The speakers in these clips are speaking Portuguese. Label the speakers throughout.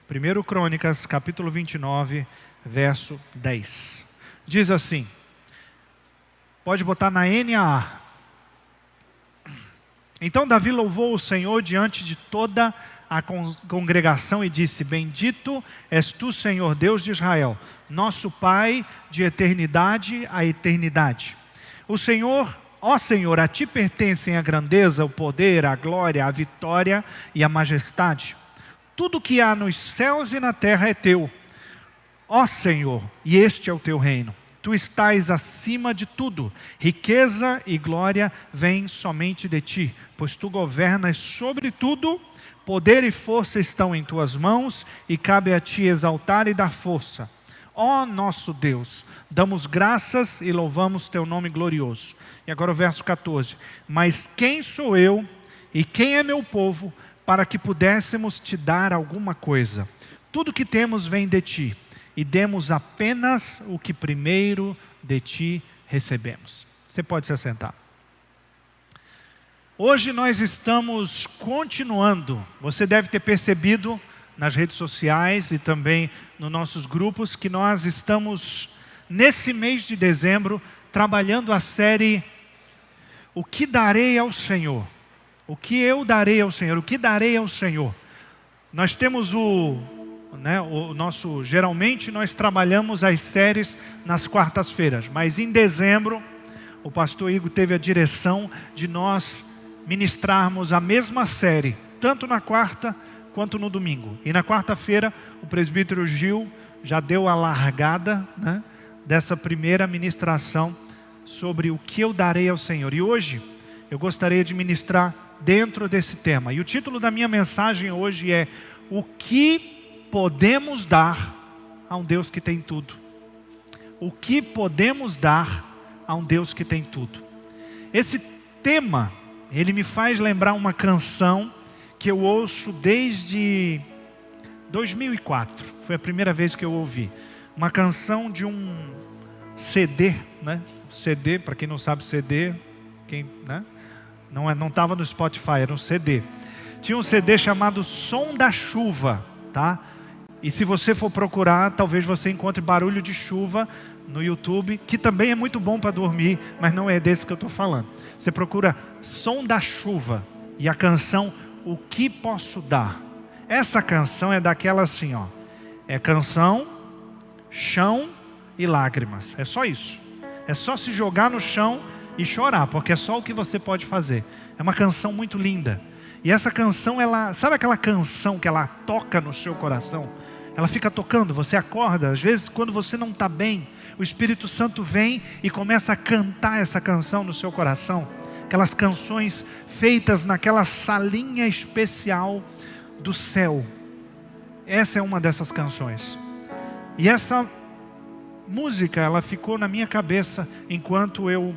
Speaker 1: 1 Crônicas, capítulo 29, verso 10. Diz assim, pode botar na NAA. Então Davi louvou o Senhor diante de toda a congregação e disse: Bendito és tu, Senhor Deus de Israel, nosso Pai de eternidade a eternidade. O Senhor, ó Senhor, a ti pertencem a grandeza, o poder, a glória, a vitória e a majestade. Tudo que há nos céus e na terra é teu, ó Senhor, e este é o teu reino. Tu estás acima de tudo, riqueza e glória vêm somente de ti, pois tu governas sobre tudo, poder e força estão em tuas mãos, e cabe a ti exaltar e dar força. Ó nosso Deus, damos graças e louvamos teu nome glorioso. E agora o verso 14. Mas quem sou eu e quem é meu povo, para que pudéssemos te dar alguma coisa? Tudo que temos vem de ti, e demos apenas o que primeiro de ti recebemos. Você pode se assentar. Hoje nós estamos continuando, você deve ter percebido nas redes sociais e também nos nossos grupos, que nós estamos, nesse mês de dezembro, trabalhando a série O que darei ao Senhor? O que eu darei ao Senhor? O que darei ao Senhor? Nós temos geralmente nós trabalhamos as séries nas quartas-feiras, mas em dezembro o pastor Igor teve a direção de nós ministrarmos a mesma série, tanto na quarta quanto no domingo. E na quarta-feira o presbítero Gil já deu a largada dessa primeira ministração sobre o que eu darei ao Senhor. E hoje eu gostaria de ministrar dentro desse tema. E o título da minha mensagem hoje é: O que podemos dar a um Deus que tem tudo? O que podemos dar a um Deus que tem tudo? Esse tema, ele me faz lembrar uma canção que eu ouço desde 2004. Foi a primeira vez que eu ouvi. Uma canção de um CD, CD, para quem não sabe CD, não estava no Spotify, era um CD. Tinha um CD chamado Som da Chuva, tá? E se você for procurar, talvez você encontre Barulho de Chuva no YouTube, que também é muito bom para dormir, mas não é desse que eu estou falando. Você procura Som da Chuva e a canção O que Posso Dar. Essa canção é daquela assim, ó. É canção, chão e lágrimas. É só isso. É só se jogar no chão e chorar, porque é só o que você pode fazer. É uma canção muito linda. E essa canção, sabe aquela canção que ela toca no seu coração? Ela fica tocando, você acorda. Às vezes quando você não está bem, o Espírito Santo vem e começa a cantar essa canção no seu coração. Aquelas canções feitas naquela salinha especial do céu. Essa é uma dessas canções. E essa música, ela ficou na minha cabeça enquanto eu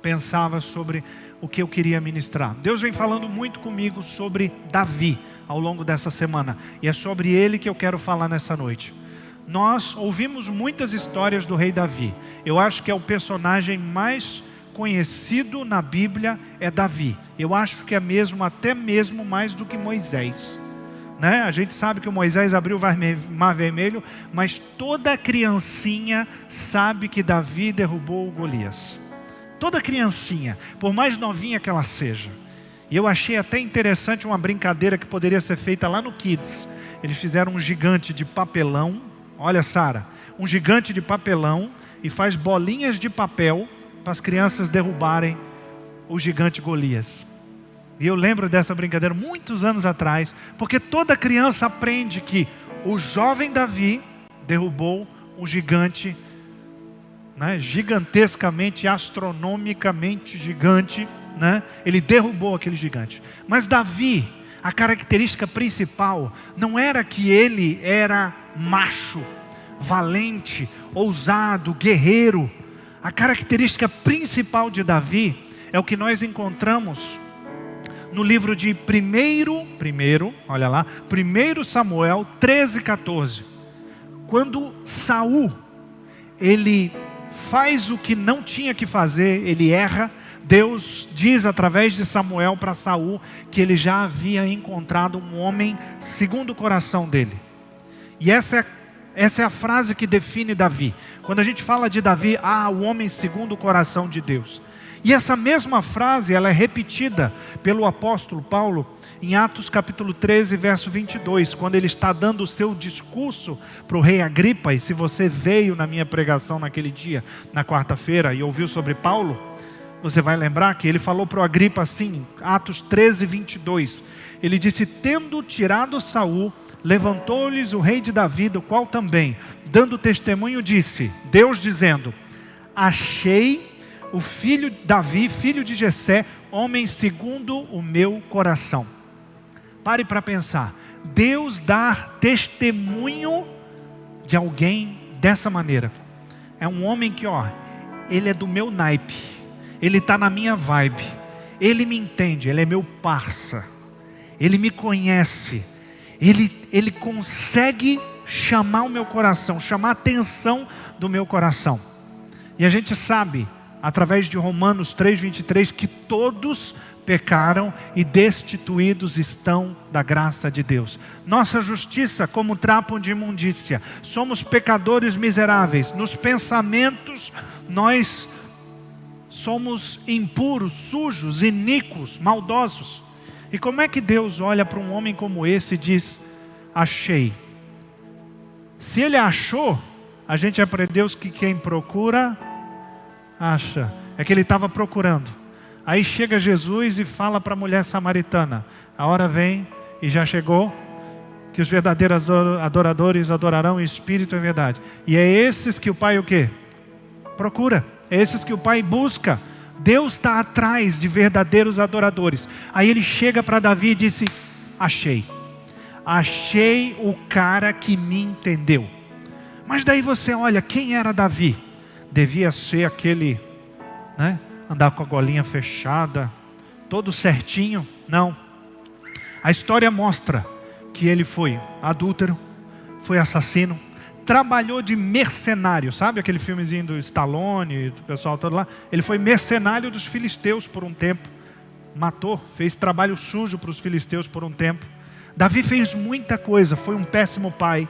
Speaker 1: pensava sobre o que eu queria ministrar. Deus vem falando muito comigo sobre Davi ao longo dessa semana. E é sobre ele que eu quero falar nessa noite. Nós ouvimos muitas histórias do rei Davi. Eu acho que é o personagem mais conhecido na Bíblia é Davi. Eu acho que é até mesmo mais do que Moisés. A gente sabe que o Moisés abriu o Mar Vermelho, mas toda criancinha sabe que Davi derrubou o Golias. Toda criancinha, por mais novinha que ela seja. E eu achei até interessante uma brincadeira que poderia ser feita lá no Kids. Eles fizeram um gigante de papelão. Olha, Sara, um gigante de papelão e faz bolinhas de papel para as crianças derrubarem o gigante Golias. E eu lembro dessa brincadeira muitos anos atrás, porque toda criança aprende que o jovem Davi derrubou um gigante, gigantescamente, astronomicamente gigante, Ele derrubou aquele gigante. Mas Davi, a característica principal não era que ele era macho, valente, ousado, guerreiro. A característica principal de Davi é o que nós encontramos no livro de 1 Samuel 13:14. Quando Saul, ele faz o que não tinha que fazer, ele erra, Deus diz através de Samuel para Saul que ele já havia encontrado um homem segundo o coração dele. E essa é a frase que define Davi. Quando a gente fala de Davi, o homem segundo o coração de Deus. E essa mesma frase, ela é repetida pelo apóstolo Paulo em Atos capítulo 13, verso 22, quando ele está dando o seu discurso para o rei Agripa. E se você veio na minha pregação naquele dia, na quarta-feira, e ouviu sobre Paulo, você vai lembrar que ele falou para o Agripa assim, Atos 13, 22. Ele disse: tendo tirado Saul, levantou-lhes o rei de Davi, do qual também, dando testemunho, disse, Deus dizendo, achei o filho Davi, filho de Jessé, homem segundo o meu coração. Pare para pensar. Deus dá testemunho de alguém dessa maneira. É um homem que, ele é do meu naipe. Ele está na minha vibe. Ele me entende, ele é meu parça. Ele me conhece. Ele consegue chamar o meu coração, chamar a atenção do meu coração. E a gente sabe, através de Romanos 3:23, que todos pecaram e destituídos estão da graça de Deus. Nossa justiça como trapo de imundícia. Somos pecadores miseráveis. Nos pensamentos nós somos impuros, sujos, iníquos, maldosos. E como é que Deus olha para um homem como esse e diz, achei? Se ele achou, a gente aprendeu que quem procura, acha. É que ele estava procurando. Aí chega Jesus e fala para a mulher samaritana, a hora vem e já chegou, que os verdadeiros adoradores adorarão em espírito e em verdade. E é esses que o Pai o quê? Procura. É esses que o Pai busca. Deus está atrás de verdadeiros adoradores. Aí ele chega para Davi e disse, achei. Achei o cara que me entendeu. Mas daí você olha, quem era Davi? Devia ser aquele, andar com a golinha fechada, todo certinho. Não. A história mostra que ele foi adúltero, foi assassino, trabalhou de mercenário. Sabe aquele filmezinho do Stallone, do pessoal todo lá? Ele foi mercenário dos filisteus por um tempo. Matou, fez trabalho sujo para os filisteus por um tempo. Davi fez muita coisa, foi um péssimo pai.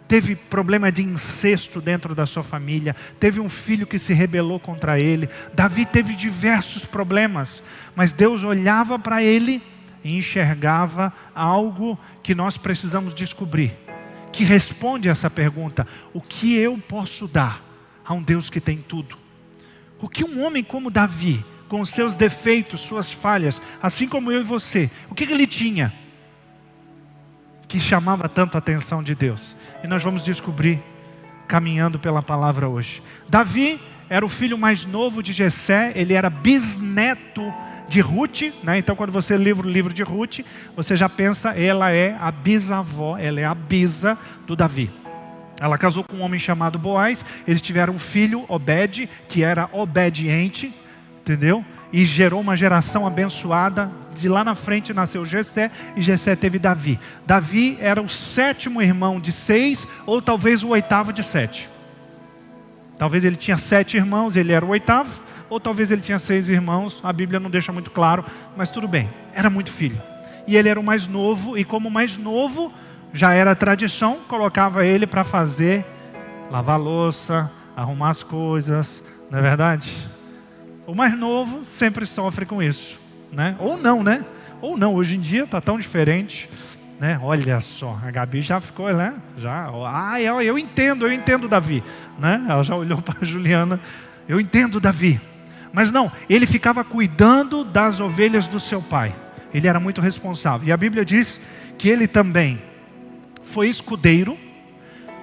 Speaker 1: Teve problema de incesto dentro da sua família. Teve um filho que se rebelou contra ele. Davi teve diversos problemas. Mas Deus olhava para ele e enxergava algo que nós precisamos descobrir. Que responde a essa pergunta. O que eu posso dar a um Deus que tem tudo? O que um homem como Davi, com seus defeitos, suas falhas, assim como eu e você, o que ele tinha que chamava tanto a atenção de Deus? E nós vamos descobrir caminhando pela palavra hoje. Davi era o filho mais novo de Jessé, ele era bisneto de Ruth, Então quando você lê o livro de Ruth, você já pensa, ela é a bisavó, ela é a bisa do Davi. Ela casou com um homem chamado Boaz, eles tiveram um filho, Obed, que era obediente, entendeu? E gerou uma geração abençoada. De lá na frente nasceu Jessé, e Jessé teve Davi. Davi era o 7º irmão de 6, ou talvez o 8º de 7. Talvez ele tinha 7 irmãos, ele era o 8º, ou talvez ele tinha 6 irmãos, a Bíblia não deixa muito claro, mas tudo bem, era muito filho. E ele era o mais novo, e como mais novo, já era tradição, colocava ele para fazer, lavar louça, arrumar as coisas, não é verdade? O mais novo sempre sofre com isso. Ou não, Ou não, hoje em dia está tão diferente, Olha só, a Gabi já ficou, eu entendo Davi, Ela já olhou para a Juliana, eu entendo Davi. Mas não, ele ficava cuidando das ovelhas do seu pai. Ele era muito responsável. E a Bíblia diz que ele também foi escudeiro,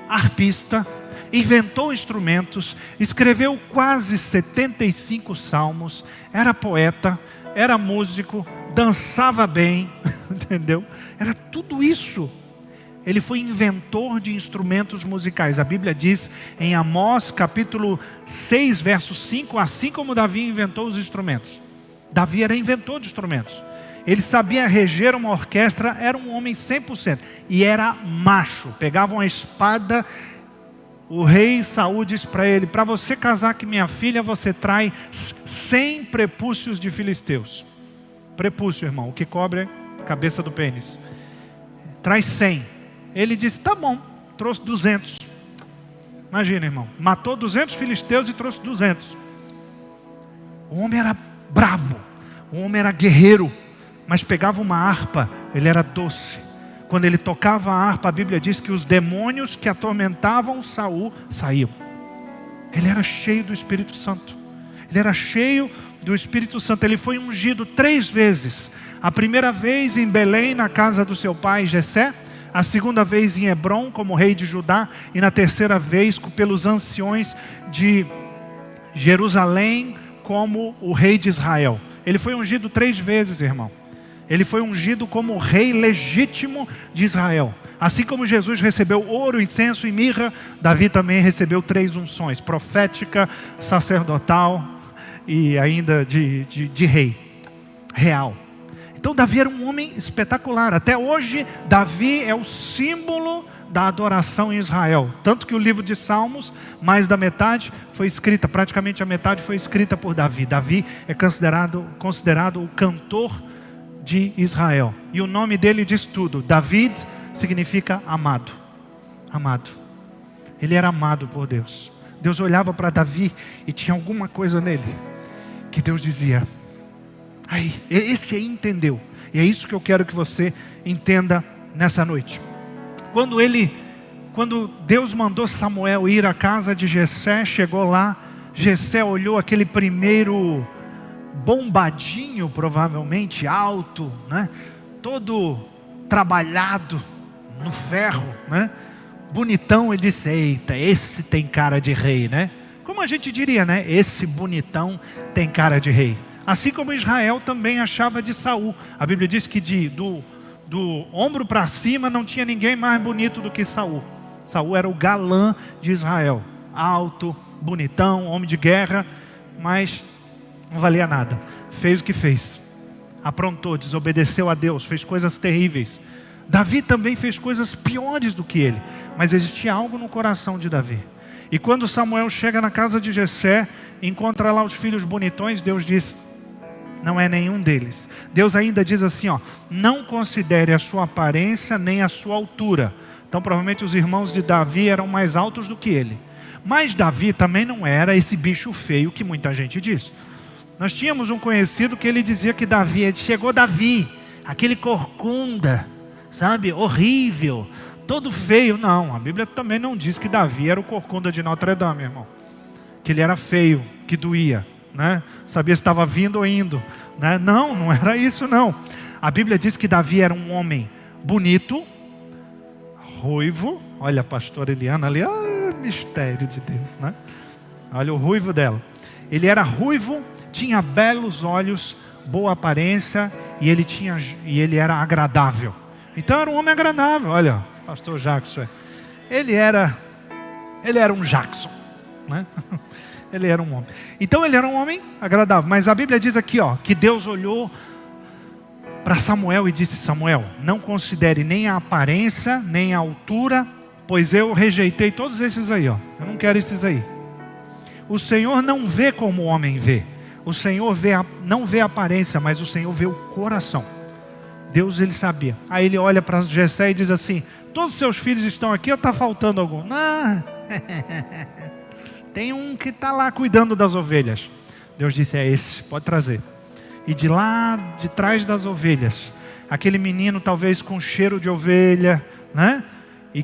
Speaker 1: arpista, inventou instrumentos, escreveu quase 75 salmos, era poeta, era músico, dançava bem, entendeu? Era tudo isso. Ele foi inventor de instrumentos musicais. A Bíblia diz em Amós capítulo 6, verso 5, assim como Davi inventou os instrumentos. Davi era inventor de instrumentos. Ele sabia reger uma orquestra, era um homem 100%. E era macho, pegava uma espada. O rei Saul disse para ele, para você casar com minha filha, você traz 100 prepúcios de filisteus. Prepúcio, irmão, o que cobre a cabeça do pênis. Traz 100. ele disse, tá bom, trouxe 200. Imagina, irmão, matou 200 filisteus e trouxe 200. O homem era bravo, o homem era guerreiro, mas pegava uma harpa, ele era doce. Quando ele tocava a harpa, a Bíblia diz que os demônios que atormentavam Saul saíam. Ele era cheio do Espírito Santo. Ele era cheio do Espírito Santo. Ele foi ungido 3 vezes. A primeira vez em Belém, na casa do seu pai Jessé. A segunda vez em Hebrom, como rei de Judá. E na terceira vez pelos anciões de Jerusalém, como o rei de Israel. Ele foi ungido 3 vezes, irmão. Ele foi ungido como rei legítimo de Israel. Assim como Jesus recebeu ouro, incenso e mirra, Davi também recebeu 3 unções: profética, sacerdotal e ainda de rei, real. Então Davi era um homem espetacular. Até hoje, Davi é o símbolo da adoração em Israel. Tanto que o livro de Salmos, mais da metade foi escrita, praticamente a metade foi escrita por Davi. Davi é considerado o cantor de Israel. E o nome dele diz tudo. David significa amado. Amado. Ele era amado por Deus. Deus olhava para Davi e tinha alguma coisa nele que Deus dizia, aí, esse aí entendeu. E é isso que eu quero que você entenda nessa noite. Quando Deus mandou Samuel ir à casa de Jessé, chegou lá, Jessé olhou aquele primeiro bombadinho, provavelmente alto, né? Todo trabalhado no ferro, né? Bonitão, ele disse, eita, esse tem cara de rei, né? Como a gente diria, né? Esse bonitão tem cara de rei. Assim como Israel também achava de Saul. A Bíblia diz que do ombro para cima não tinha ninguém mais bonito do que Saul. Saul era o galã de Israel. Alto, bonitão, homem de guerra, mas não valia nada. Fez o que fez. Aprontou, desobedeceu a Deus, fez coisas terríveis. Davi também fez coisas piores do que ele. Mas existia algo no coração de Davi. E quando Samuel chega na casa de Jessé, encontra lá os filhos bonitões, Deus diz, não é nenhum deles. Deus ainda diz assim, ó, não considere a sua aparência nem a sua altura. Então provavelmente os irmãos de Davi eram mais altos do que ele. Mas Davi também não era esse bicho feio que muita gente diz. Nós tínhamos um conhecido que ele dizia que chegou Davi, aquele corcunda, sabe, horrível, todo feio. Não, a Bíblia também não diz que Davi era o corcunda de Notre Dame, irmão. Que ele era feio, que doía, né? Sabia se estava vindo ou indo, né? Não era isso não. A Bíblia diz que Davi era um homem bonito, ruivo. Olha a pastora Eliana ali, mistério de Deus, né? Olha o ruivo dela. Ele era ruivo, tinha belos olhos, boa aparência e ele era agradável. Então era um homem agradável. Olha, pastor Jackson, ele era um Jackson, né? Ele era um homem. Então ele era um homem agradável. Mas a Bíblia diz aqui, ó, que Deus olhou para Samuel e disse, Samuel, não considere nem a aparência, nem a altura, pois eu rejeitei todos esses aí, ó. Eu não quero esses aí. O Senhor não vê como o homem vê. O Senhor não vê a aparência, mas o Senhor vê o coração. Deus, ele sabia. Aí ele olha para Jessé e diz assim, todos os seus filhos estão aqui ou está faltando algum? Não. Tem um que está lá cuidando das ovelhas. Deus disse, é esse, pode trazer. E de lá, de trás das ovelhas, aquele menino talvez com cheiro de ovelha, né? E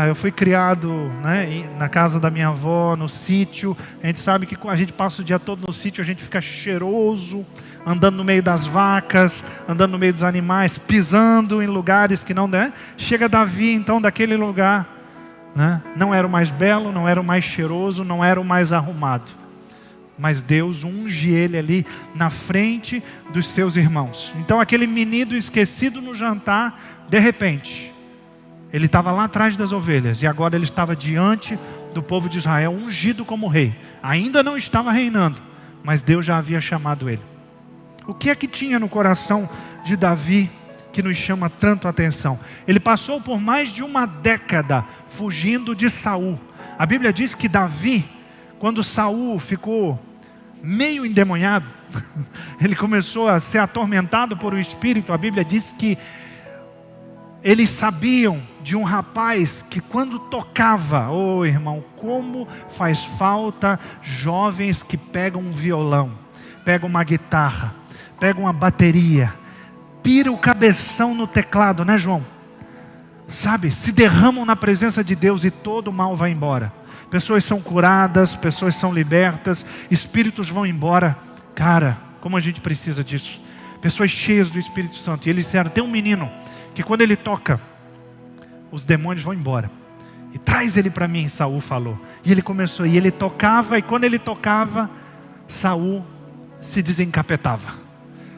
Speaker 1: eu fui criado, né, na casa da minha avó, no sítio. A gente sabe que a gente passa o dia todo no sítio, a gente fica cheiroso, andando no meio das vacas, andando no meio dos animais, pisando em lugares que não, né? Chega Davi então daquele lugar, né? Não era o mais belo, não era o mais cheiroso, não era o mais arrumado. Mas Deus unge ele ali na frente dos seus irmãos. Então aquele menino esquecido no jantar, de repente, ele estava lá atrás das ovelhas e agora ele estava diante do povo de Israel, ungido como rei. Ainda não estava reinando, mas Deus já havia chamado ele. O que é que tinha no coração de Davi que nos chama tanto a atenção? Ele passou por mais de uma década fugindo de Saul. A Bíblia diz que Davi, quando Saul ficou meio endemoniado, ele começou a ser atormentado por um espírito. A Bíblia diz que eles sabiam de um rapaz que quando tocava, irmão, como faz falta jovens que pegam um violão, pegam uma guitarra, pegam uma bateria, pira o cabeção no teclado, né, João? Sabe, se derramam na presença de Deus e todo o mal vai embora. Pessoas são curadas, pessoas são libertas, espíritos vão embora. Cara, como a gente precisa disso. Pessoas cheias do Espírito Santo. E eles disseram, tem um menino que quando ele toca, os demônios vão embora. E traz ele para mim, Saul falou. E ele começou, e ele tocava, e quando ele tocava, Saul se desencapetava.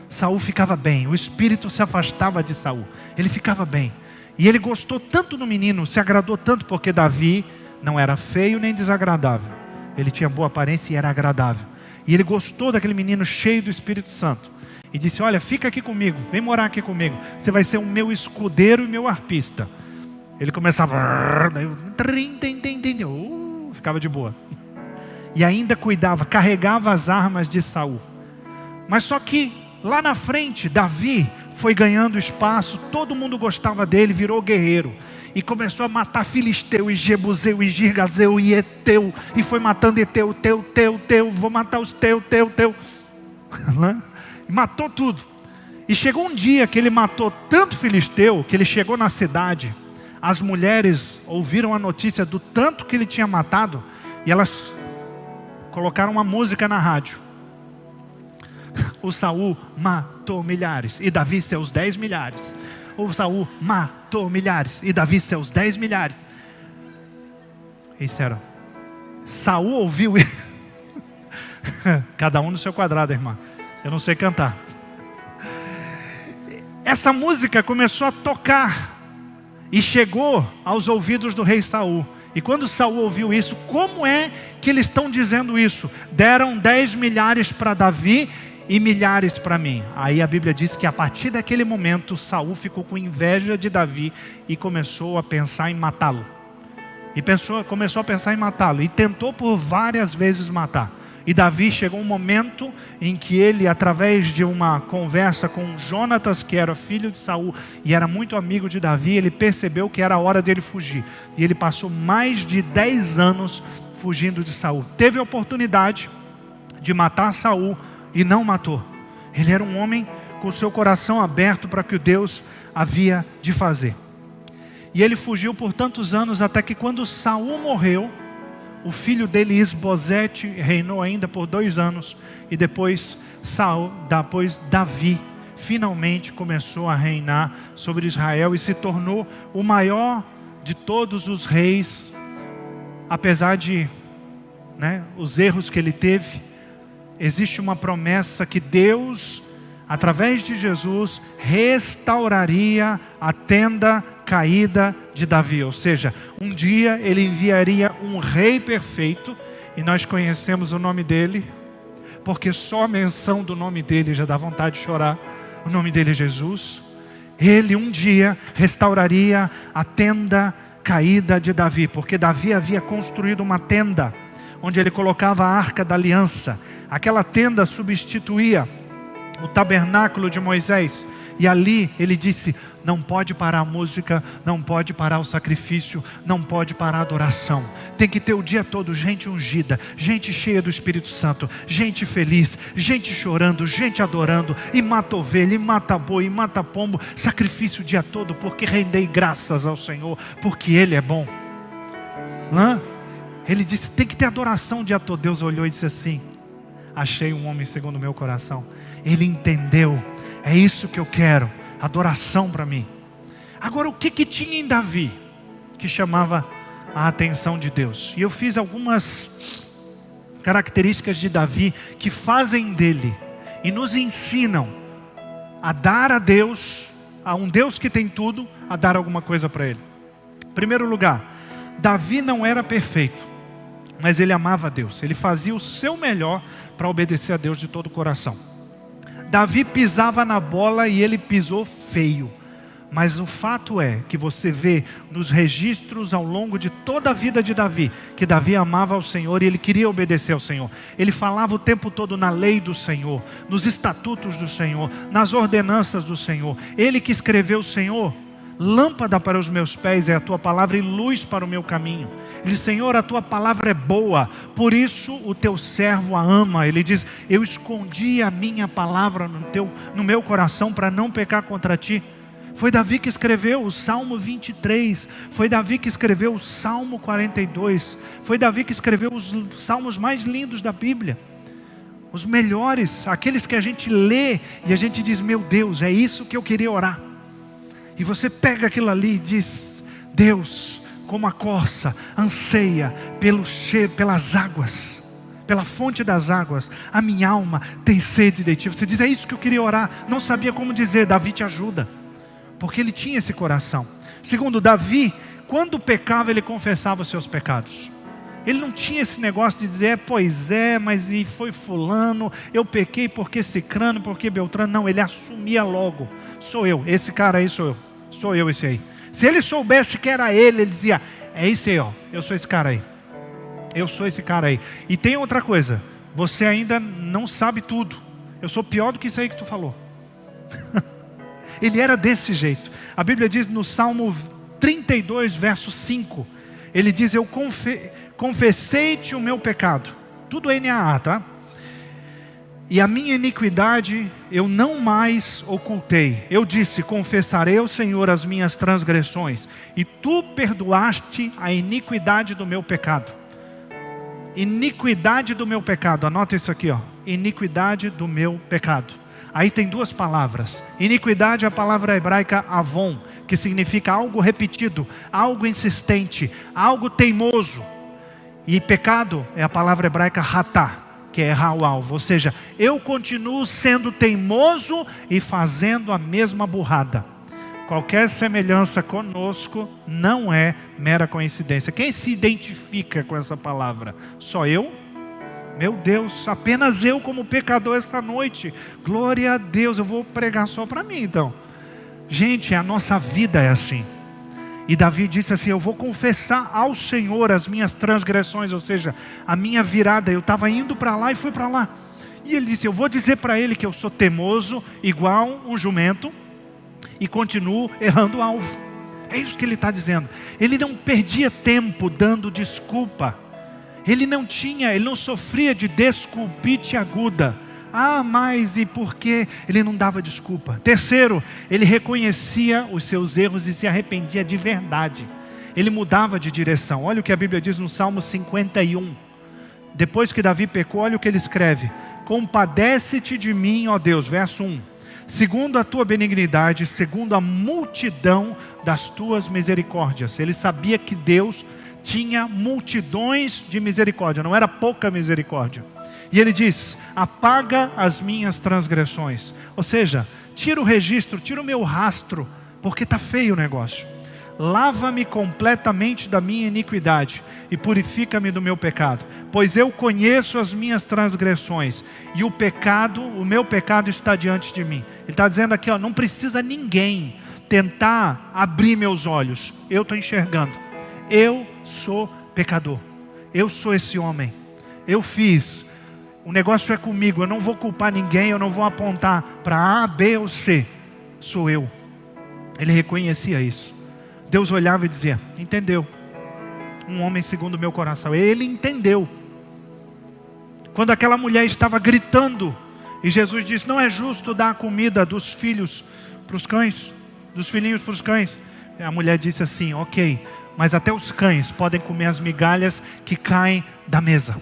Speaker 1: Saul ficava bem, o espírito se afastava de Saul. Ele ficava bem. E ele gostou tanto do menino, se agradou tanto, porque Davi não era feio nem desagradável. Ele tinha boa aparência e era agradável. E ele gostou daquele menino cheio do Espírito Santo. E disse, olha, fica aqui comigo, vem morar aqui comigo. Você vai ser o meu escudeiro e meu arpista. Ele começava, ficava de boa. E ainda cuidava, carregava as armas de Saul. Mas só que lá na frente, Davi foi ganhando espaço, todo mundo gostava dele, virou guerreiro. E começou a matar Filisteu, e Jebuseu, e Girgazeu, e Eteu. E foi matando Eteu, teu, vou matar os teu. E matou tudo. E chegou um dia que ele matou tanto Filisteu, que ele chegou na cidade. As mulheres ouviram a notícia do tanto que ele tinha matado, e elas colocaram uma música na rádio. O Saul matou milhares, e Davi seus 10 milhares. O Saul matou milhares, e Davi seus 10 milhares. Isso era. Saul ouviu. Cada um no seu quadrado, irmã. Eu não sei cantar. Essa música começou a tocar e chegou aos ouvidos do rei Saul. E quando Saul ouviu isso, como é que eles estão dizendo isso? Deram 10 milhares para Davi e milhares para mim. Aí a Bíblia diz que a partir daquele momento Saul ficou com inveja de Davi e começou a pensar em matá-lo. Começou a pensar em matá-lo e tentou por várias vezes matar. E Davi chegou um momento em que ele, através de uma conversa com Jonatas, que era filho de Saul e era muito amigo de Davi, ele percebeu que era a hora dele fugir. E ele passou mais de 10 anos fugindo de Saul. Teve a oportunidade de matar Saul e não matou. Ele era um homem com o seu coração aberto para o que Deus havia de fazer. E ele fugiu por tantos anos, até que quando Saul morreu, o filho dele, Isbosete, reinou ainda por 2 anos. E depois Davi finalmente começou a reinar sobre Israel e se tornou o maior de todos os reis. Apesar de os erros que ele teve, existe uma promessa que Deus, através de Jesus, restauraria a tenda caída de Davi. Ou seja, um dia ele enviaria um rei perfeito, e nós conhecemos o nome dele, porque só a menção do nome dele já dá vontade de chorar. O nome dele é Jesus. Ele um dia restauraria a tenda caída de Davi, porque Davi havia construído uma tenda onde ele colocava a arca da aliança. Aquela tenda substituía o tabernáculo de Moisés. E ali ele disse, não pode parar a música, não pode parar o sacrifício, não pode parar a adoração. Tem que ter o dia todo gente ungida, gente cheia do Espírito Santo, gente feliz, gente chorando, gente adorando, e mata ovelha, e mata boi, e mata pombo, sacrifício o dia todo, porque rendei graças ao Senhor, porque Ele é bom. Ele disse, tem que ter adoração o dia todo. Deus olhou e disse assim, achei um homem segundo o meu coração. Ele entendeu, é isso que eu quero, adoração para mim. Agora, o que tinha em Davi que chamava a atenção de Deus? E eu fiz algumas características de Davi que fazem dele e nos ensinam a dar a Deus, a um Deus que tem tudo, a dar alguma coisa para Ele. Em primeiro lugar, Davi não era perfeito, mas ele amava a Deus. Ele fazia o seu melhor para obedecer a Deus de todo o coração. Davi pisava na bola e ele pisou feio. Mas o fato é que você vê nos registros ao longo de toda a vida de Davi, que Davi amava ao Senhor e ele queria obedecer ao Senhor. Ele falava o tempo todo na lei do Senhor, nos estatutos do Senhor, nas ordenanças do Senhor. Ele que escreveu o Senhor, Lâmpada para os meus pés é a tua palavra e luz para o meu caminho. Ele diz, Senhor, a tua palavra é boa, por isso o teu servo a ama. Ele diz, eu escondi a minha palavra no meu coração para não pecar contra ti. Foi Davi que escreveu o Salmo 23, foi Davi que escreveu o Salmo 42, foi Davi que escreveu os salmos mais lindos da Bíblia. Os melhores, aqueles que a gente lê e a gente diz, meu Deus, é isso que eu queria orar. E você pega aquilo ali e diz, Deus, como a corça anseia pelas águas, pela fonte das águas, a minha alma tem sede de ti. Você diz, é isso que eu queria orar, não sabia como dizer. Davi te ajuda, porque ele tinha esse coração. Segundo, Davi, quando pecava, ele confessava os seus pecados. Ele não tinha esse negócio de dizer, pois é, mas e foi fulano, eu pequei porque cicrano, porque beltrano. Não, ele assumia logo, sou eu, esse cara aí sou eu esse aí. Se ele soubesse que era ele dizia, é esse aí, ó, eu sou esse cara aí. Eu sou esse cara aí. E tem outra coisa, você ainda não sabe tudo. Eu sou pior do que isso aí que tu falou. Ele era desse jeito. A Bíblia diz no Salmo 32, verso 5, ele diz, eu confessei-te o meu pecado. Tudo NAA, tá? E a minha iniquidade eu não mais ocultei. Eu disse, confessarei ao Senhor as minhas transgressões, e tu perdoaste a iniquidade do meu pecado. Iniquidade do meu pecado, anota isso aqui, ó. Iniquidade do meu pecado. Aí tem duas palavras. Iniquidade é a palavra hebraica avon, que significa algo repetido, algo insistente, algo teimoso. E pecado é a palavra hebraica ratá, que é errar o alvo. Ou seja, eu continuo sendo teimoso e fazendo a mesma burrada. Qualquer semelhança conosco não é mera coincidência. Quem se identifica com essa palavra? Só eu? Meu Deus, apenas eu como pecador esta noite. Glória a Deus, eu vou pregar só para mim então. Gente, a nossa vida é assim. E Davi disse assim, eu vou confessar ao Senhor as minhas transgressões, ou seja, a minha virada. Eu estava indo para lá e fui para lá. E ele disse, eu vou dizer para ele que eu sou teimoso, igual um jumento, e continuo errando o alvo. É isso que ele está dizendo. Ele não perdia tempo dando desculpa. Ele não sofria de desculpite aguda. Ah, mas e por que? Ele não dava desculpa. Terceiro, ele reconhecia os seus erros e se arrependia de verdade. Ele mudava de direção. Olha o que a Bíblia diz no Salmo 51. Depois que Davi pecou, olha o que ele escreve. Compadece-te de mim, ó Deus, verso 1. Segundo a tua benignidade, segundo a multidão das tuas misericórdias. Ele sabia que Deus tinha multidões de misericórdia, não era pouca misericórdia. E ele diz, apaga as minhas transgressões. Ou seja, tira o registro, tira o meu rastro, porque está feio o negócio. Lava-me completamente da minha iniquidade e purifica-me do meu pecado. Pois eu conheço as minhas transgressões e o meu pecado está diante de mim. Ele está dizendo aqui, ó, não precisa ninguém tentar abrir meus olhos. Eu estou enxergando. Eu sou pecador. Eu sou esse homem. Eu fiz. O negócio é comigo. Eu não vou culpar ninguém. Eu não vou apontar para A, B ou C. Sou eu. Ele reconhecia isso. Deus olhava e dizia, entendeu? Um homem segundo o meu coração. Ele entendeu. Quando aquela mulher estava gritando, e Jesus disse, não é justo dar a comida dos filhos para os cães, dos filhinhos para os cães. A mulher disse assim, ok, mas até os cães podem comer as migalhas que caem da mesa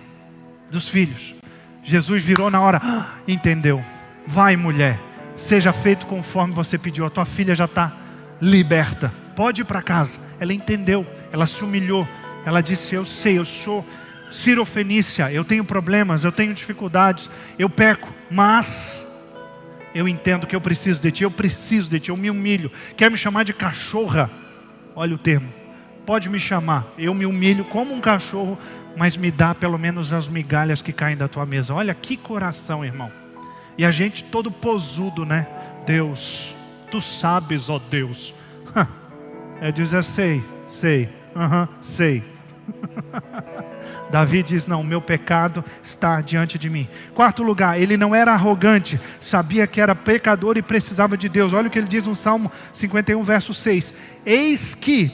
Speaker 1: dos filhos. Jesus virou na hora, entendeu? Vai, mulher, seja feito conforme você pediu. A tua filha já está liberta. Pode ir para casa. Ela entendeu, ela se humilhou. Ela disse, eu sei, eu sou Cirofenícia, eu tenho problemas, eu tenho dificuldades, eu peco, mas eu entendo que eu preciso de ti, eu me humilho. Quer me chamar de cachorra? Olha o termo. Pode me chamar, eu me humilho como um cachorro, mas me dá pelo menos as migalhas que caem da tua mesa. Olha que coração, irmão. E a gente todo posudo, né? Deus, tu sabes, ó Deus. Diz, sei. Davi diz, não, o meu pecado está diante de mim. Quarto lugar, ele não era arrogante, sabia que era pecador e precisava de Deus. Olha o que ele diz no Salmo 51, verso 6. Eis que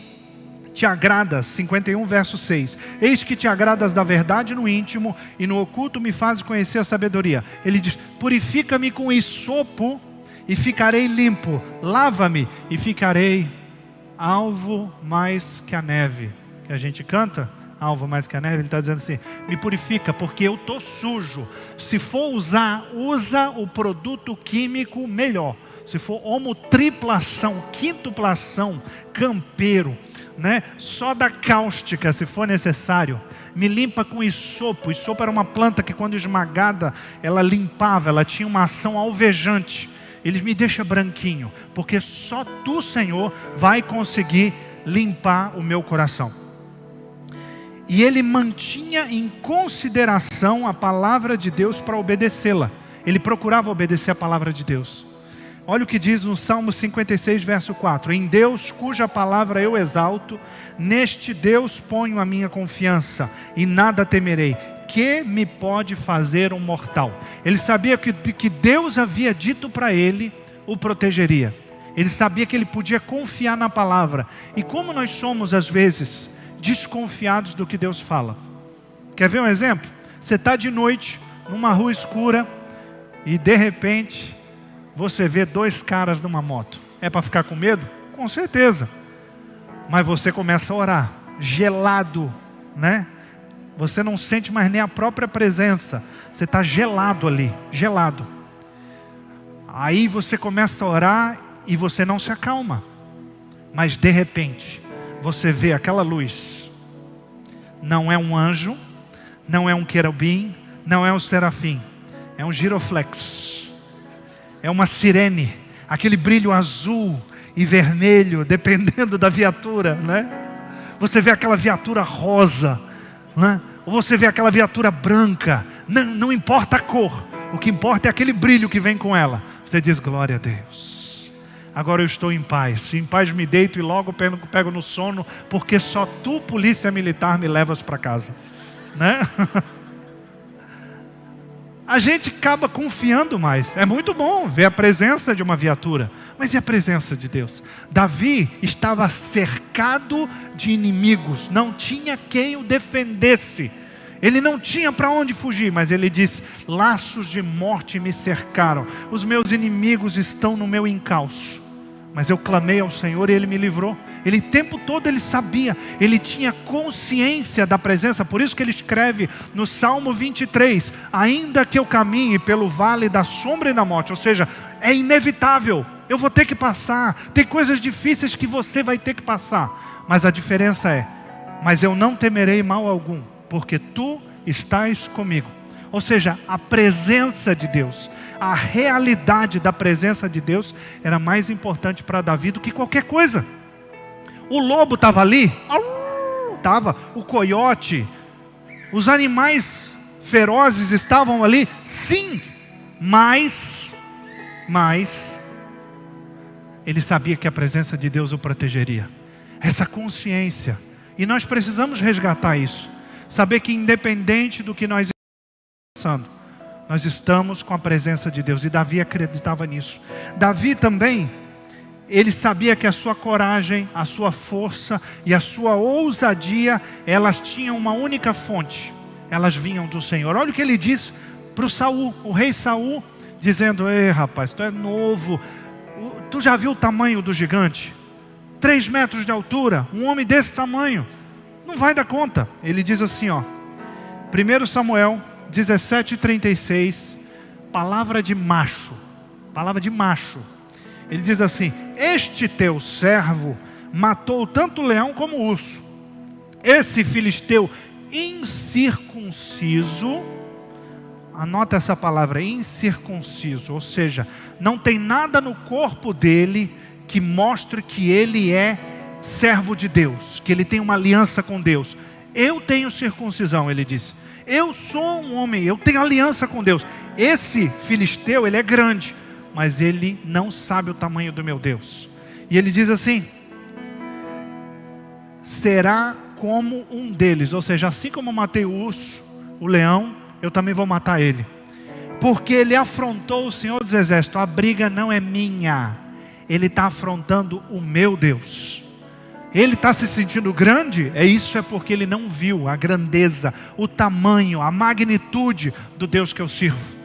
Speaker 1: te agradas, 51 verso 6. Eis que te agradas da verdade no íntimo, e no oculto me fazes conhecer a sabedoria. Ele diz, purifica-me com hisopo e ficarei limpo, lava-me e ficarei alvo mais que a neve. Que a gente canta, alvo mais que a neve. Ele está dizendo assim, me purifica porque eu estou sujo. Se for usar, usa o produto químico melhor. Se for homotriplação, quintuplação, campeiro, né? Soda cáustica, se for necessário, me limpa com hisopo. Hisopo era uma planta que quando esmagada, ela limpava, ela tinha uma ação alvejante. Ele me deixa branquinho, porque só tu, Senhor, vai conseguir limpar o meu coração. E ele mantinha em consideração a palavra de Deus para obedecê-la. Ele procurava obedecer a palavra de Deus. Olha o que diz no Salmo 56, verso 4. Em Deus cuja palavra eu exalto, neste Deus ponho a minha confiança, e nada temerei. Que me pode fazer um mortal? Ele sabia que Deus havia dito para ele, o protegeria. Ele sabia que ele podia confiar na palavra. E como nós somos às vezes desconfiados do que Deus fala. Quer ver um exemplo? Você está de noite, numa rua escura, e de repente você vê dois caras numa moto. É para ficar com medo? Com certeza. Mas você começa a orar, gelado, né? Você não sente mais nem a própria presença. Você está gelado ali, gelado. Aí você começa a orar e você não se acalma. Mas de repente, você vê aquela luz. Não é um anjo, não é um querubim, não é um serafim. É um giroflex. É uma sirene. Aquele brilho azul e vermelho, dependendo da viatura, né? Você vê aquela viatura rosa, né? Ou você vê aquela viatura branca. Não importa a cor. O que importa é aquele brilho que vem com ela. Você diz, glória a Deus. Agora eu estou em paz. Em paz me deito e logo pego no sono, porque só tu, polícia militar, me levas para casa, né? A gente acaba confiando mais. É muito bom ver a presença de uma viatura, mas e a presença de Deus? Davi estava cercado de inimigos, não tinha quem o defendesse. Ele não tinha para onde fugir, mas ele diz, laços de morte me cercaram, os meus inimigos estão no meu encalço. Mas eu clamei ao Senhor e Ele me livrou. Ele o tempo todo ele sabia, ele tinha consciência da presença. Por isso que ele escreve no Salmo 23, ainda que eu caminhe pelo vale da sombra e da morte. Ou seja, é inevitável, eu vou ter que passar. Tem coisas difíceis que você vai ter que passar. Mas a diferença é, mas eu não temerei mal algum, porque tu estás comigo. Ou seja, a presença de Deus, a realidade da presença de Deus era mais importante para Davi do que qualquer coisa. O lobo estava ali, estava, o coiote, os animais ferozes estavam ali, sim, mas ele sabia que a presença de Deus o protegeria. Essa consciência, e nós precisamos resgatar isso, saber que independente do que nós estamos com a presença de Deus. E Davi acreditava nisso. Davi também, ele sabia que a sua coragem, a sua força e a sua ousadia, elas tinham uma única fonte. Elas vinham do Senhor. Olha o que ele diz para o Saul, o rei Saul, dizendo, ei rapaz, tu é novo, tu já viu o tamanho do gigante? 3 metros de altura, um homem desse tamanho, não vai dar conta. Ele diz assim, ó, 1 Samuel 17:36, palavra de macho. Ele diz assim, este teu servo matou tanto o leão como o urso. Esse filisteu incircunciso, anota essa palavra, incircunciso, ou seja, não tem nada no corpo dele que mostre que ele é servo de Deus, que ele tem uma aliança com Deus. Eu tenho circuncisão, ele disse. Eu sou um homem, eu tenho aliança com Deus. Esse filisteu, ele é grande, mas ele não sabe o tamanho do meu Deus. E ele diz assim, será como um deles. Ou seja, assim como eu matei o urso, o leão, eu também vou matar ele. Porque ele afrontou o Senhor dos Exércitos. A briga não é minha. Ele está afrontando o meu Deus. Ele está se sentindo grande? Isso é porque ele não viu a grandeza, o tamanho, a magnitude do Deus que eu sirvo.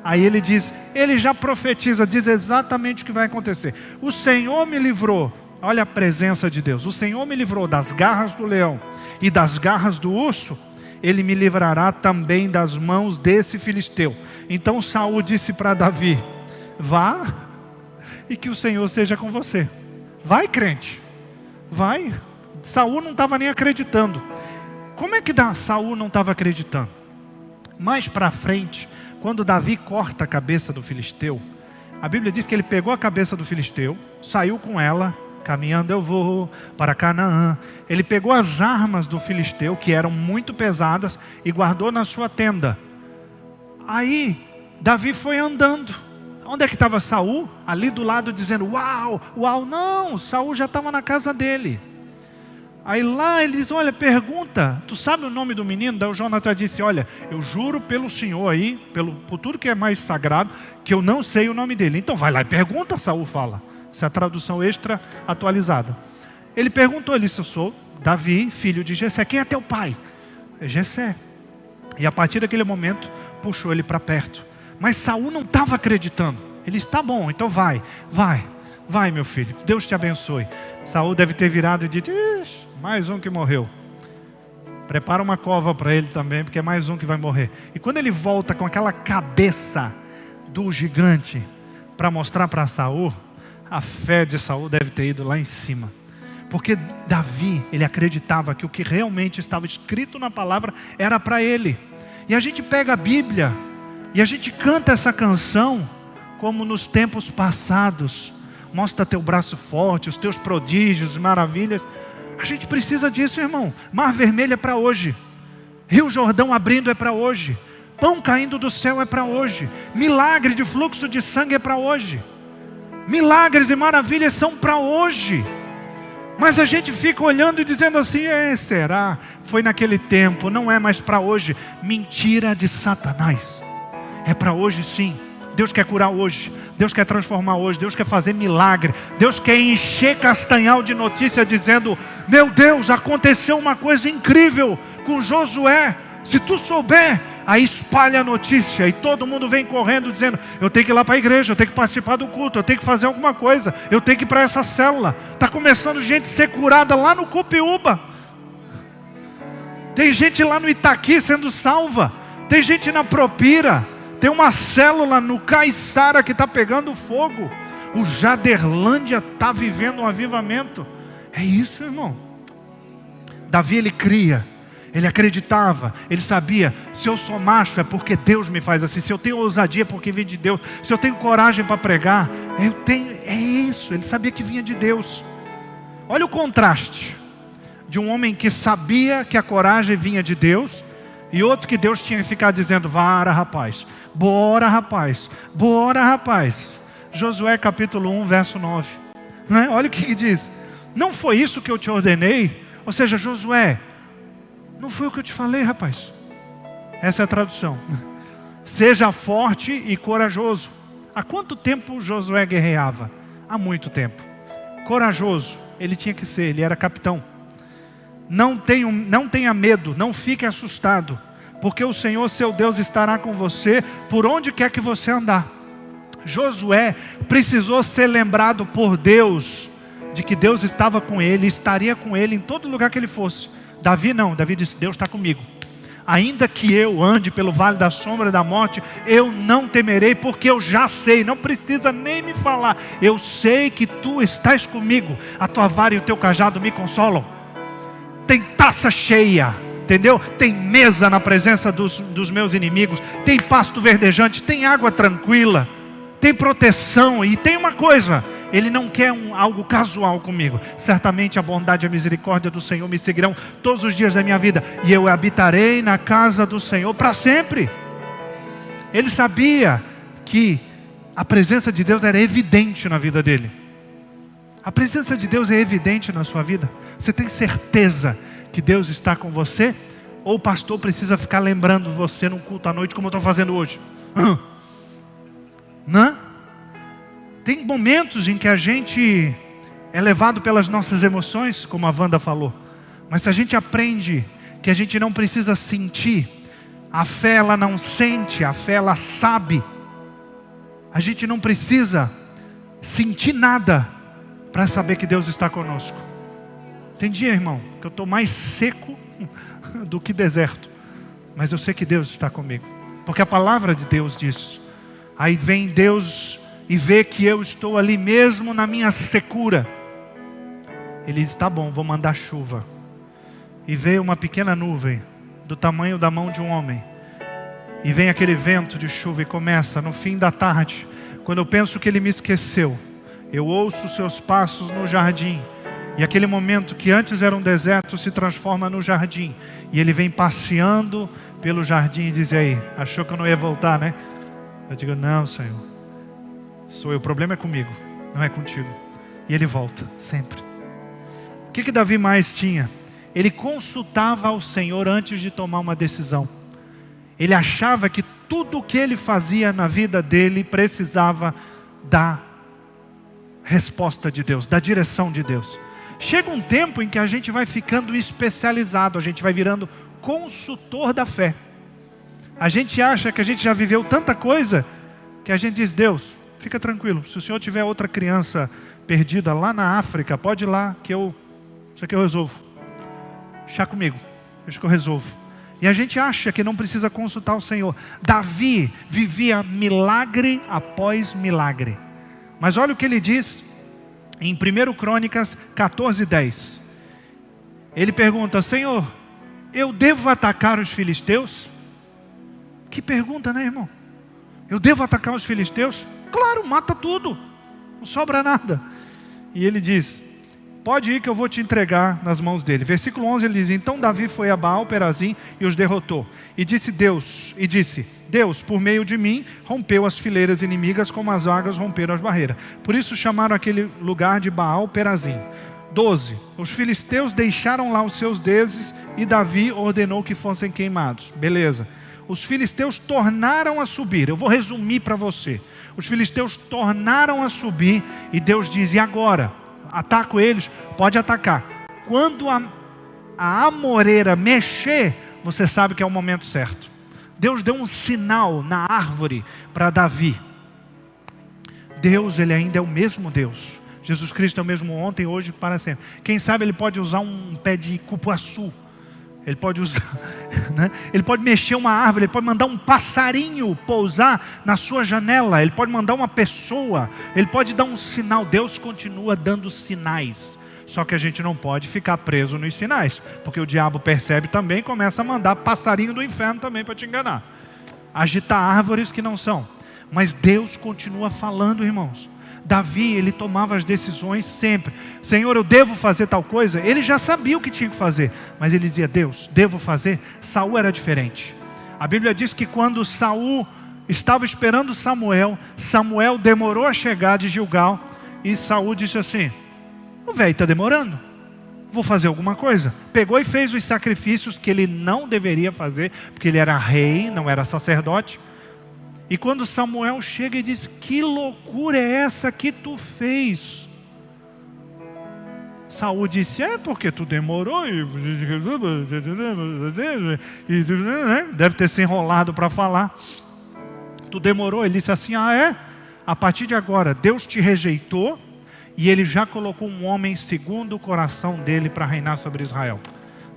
Speaker 1: Aí ele diz, ele já profetiza, diz exatamente o que vai acontecer. O Senhor me livrou, olha a presença de Deus. O Senhor me livrou das garras do leão e das garras do urso. Ele me livrará também das mãos desse filisteu. Então Saul disse para Davi, vá e que o Senhor seja com você. Vai, crente. Vai. Saul não estava nem acreditando. Como é que Saul não estava acreditando? Mais para frente, quando Davi corta a cabeça do filisteu, a Bíblia diz que ele pegou a cabeça do filisteu, saiu com ela, caminhando eu vou para Canaã. Ele pegou as armas do filisteu, que eram muito pesadas, e guardou na sua tenda. Aí, Davi foi andando. Onde é que estava Saul? Ali do lado dizendo, uau, uau. Não, Saul já estava na casa dele. Aí lá ele diz, olha, pergunta, tu sabe o nome do menino? Daí o Jonathan disse, olha, eu juro pelo Senhor aí, por tudo que é mais sagrado, que eu não sei o nome dele. Então vai lá e pergunta, Saul fala. Essa é a tradução extra atualizada. Ele perguntou, ele disse, eu sou Davi, filho de Jessé. Quem é teu pai? É Jessé. E a partir daquele momento, puxou ele para perto. Mas Saul não estava acreditando. Ele disse, tá bom, então vai meu filho, Deus te abençoe. Saul deve ter virado e dito, mais um que morreu. Prepara uma cova para ele também, porque é mais um que vai morrer. E quando ele volta com aquela cabeça do gigante para mostrar para Saul, a fé de Saul deve ter ido lá em cima. Porque Davi, ele acreditava que o que realmente estava escrito na palavra era para ele. E a gente pega a Bíblia e a gente canta essa canção como nos tempos passados. Mostra teu braço forte, os teus prodígios, maravilhas. A gente precisa disso, irmão. Mar Vermelho é para hoje. Rio Jordão abrindo é para hoje. Pão caindo do céu é para hoje. Milagre de fluxo de sangue é para hoje. Milagres e maravilhas são para hoje. Mas a gente fica olhando e dizendo assim, será? Foi naquele tempo, não é mais para hoje. Mentira de Satanás. É para hoje sim. Deus quer curar hoje. Deus quer transformar hoje. Deus quer fazer milagre. Deus quer encher Castanhal de notícia dizendo, meu Deus, aconteceu uma coisa incrível com Josué. Se tu souber, aí espalha a notícia e todo mundo vem correndo dizendo, eu tenho que ir lá para a igreja, eu tenho que participar do culto, eu tenho que fazer alguma coisa, eu tenho que ir para essa célula. Está começando gente a ser curada lá no Cupiúba. Tem gente lá no Itaqui sendo salva. Tem gente na Propira. Tem uma célula no Caiçara que está pegando fogo. O Jaderlândia está vivendo um avivamento. É isso, irmão. Davi, ele cria. Ele acreditava, ele sabia, se eu sou macho é porque Deus me faz assim, se eu tenho ousadia é porque vem de Deus, se eu tenho coragem para pregar, é isso, ele sabia que vinha de Deus. Olha o contraste de um homem que sabia que a coragem vinha de Deus, e outro que Deus tinha que ficar dizendo, vara rapaz, bora rapaz, bora rapaz. Josué capítulo 1 verso 9, né? Olha o que diz, não foi isso que eu te ordenei? Ou seja, Josué, não foi o que eu te falei, rapaz. Essa é a tradução. Seja forte e corajoso. Há quanto tempo Josué guerreava? Há muito tempo. Corajoso, ele tinha que ser, ele era capitão. Não tenha medo, não fique assustado, porque o Senhor seu Deus estará com você por onde quer que você andar. Josué precisou ser lembrado por Deus de que Deus estava com ele, estaria com ele em todo lugar que ele fosse. Davi não, Davi disse, Deus está comigo. Ainda que eu ande pelo vale da sombra da morte, eu não temerei, porque eu já sei, não precisa nem me falar. Eu sei que tu estás comigo, a tua vara e o teu cajado me consolam. Tem taça cheia, entendeu? Tem mesa na presença dos meus inimigos, tem pasto verdejante, tem água tranquila, tem proteção. E tem uma coisa, Ele não quer algo casual comigo. Certamente a bondade e a misericórdia do Senhor me seguirão todos os dias da minha vida, e eu habitarei na casa do Senhor para sempre. Ele sabia que a presença de Deus era evidente na vida dele. A presença de Deus é evidente na sua vida. Você tem certeza que Deus está com você? Ou o pastor precisa ficar lembrando você num culto à noite, como eu estou fazendo hoje? Não? Tem momentos em que a gente é levado pelas nossas emoções, como a Wanda falou. Mas se a gente aprende que a gente não precisa sentir, a fé ela não sente, a fé ela sabe. A gente não precisa sentir nada para saber que Deus está conosco. Tem dia, irmão, que eu estou mais seco do que deserto, mas eu sei que Deus está comigo, porque a palavra de Deus diz. Aí vem Deus e vê que eu estou ali mesmo na minha secura. Ele diz, tá bom, vou mandar chuva. E veio uma pequena nuvem, do tamanho da mão de um homem. E vem aquele vento de chuva e começa no fim da tarde. Quando eu penso que Ele me esqueceu, eu ouço os seus passos no jardim. E aquele momento que antes era um deserto se transforma no jardim. E Ele vem passeando pelo jardim e diz, aí, achou que eu não ia voltar, né? Eu digo, não, Senhor, sou eu, o problema é comigo, não é contigo. E Ele volta, sempre. O que Davi mais tinha? Ele consultava ao Senhor antes de tomar uma decisão. Ele achava que tudo o que ele fazia na vida dele precisava da resposta de Deus, da direção de Deus. Chega um tempo em que a gente vai ficando especializado, a gente vai virando consultor da fé. A gente acha que a gente já viveu tanta coisa, que a gente diz, Deus, fica tranquilo, se o Senhor tiver outra criança perdida lá na África, pode ir lá, isso aqui eu resolvo. Deixa comigo, deixa que eu resolvo. E a gente acha que não precisa consultar o Senhor. Davi vivia milagre após milagre. Mas olha o que ele diz em 1 Crônicas 14:10. Ele pergunta, Senhor, eu devo atacar os filisteus? Que pergunta, né, irmão? Eu devo atacar os filisteus? Claro, mata tudo, não sobra nada. E ele diz, pode ir que eu vou te entregar nas mãos dele. Versículo 11 ele diz, então Davi foi a Baal Perazim e os derrotou. E disse, Deus, por meio de mim, rompeu as fileiras inimigas como as águas romperam as barreiras. Por isso chamaram aquele lugar de Baal Perazim. 12. Os filisteus deixaram lá os seus deuses e Davi ordenou que fossem queimados. Beleza. Os filisteus tornaram a subir. Eu vou resumir para você. Os filisteus tornaram a subir e Deus diz, e agora? Ataco eles? Pode atacar. Quando a amoreira mexer, você sabe que é o momento certo. Deus deu um sinal na árvore para Davi. Deus, Ele ainda é o mesmo Deus. Jesus Cristo é o mesmo ontem, hoje e para sempre. Quem sabe Ele pode usar um pé de cupuaçu. Ele pode usar, né? Ele pode mexer uma árvore, Ele pode mandar um passarinho pousar na sua janela, Ele pode mandar uma pessoa, Ele pode dar um sinal. Deus continua dando sinais, só que a gente não pode ficar preso nos sinais, porque o diabo percebe também e começa a mandar passarinho do inferno também para te enganar, agitar árvores que não são. Mas Deus continua falando, irmãos. Davi, ele tomava as decisões sempre. Senhor, eu devo fazer tal coisa? Ele já sabia o que tinha que fazer, mas ele dizia, Deus, devo fazer? Saul era diferente. A Bíblia diz que quando Saul estava esperando Samuel, Samuel demorou a chegar de Gilgal, e Saul disse assim, o velho está demorando, vou fazer alguma coisa. Pegou e fez os sacrifícios que ele não deveria fazer, porque ele era rei, não era sacerdote. E quando Samuel chega e diz, que loucura é essa que tu fez? Saul disse, porque tu demorou e deve ter se enrolado para falar. Tu demorou, ele disse assim, a partir de agora Deus te rejeitou e Ele já colocou um homem segundo o coração dele para reinar sobre Israel.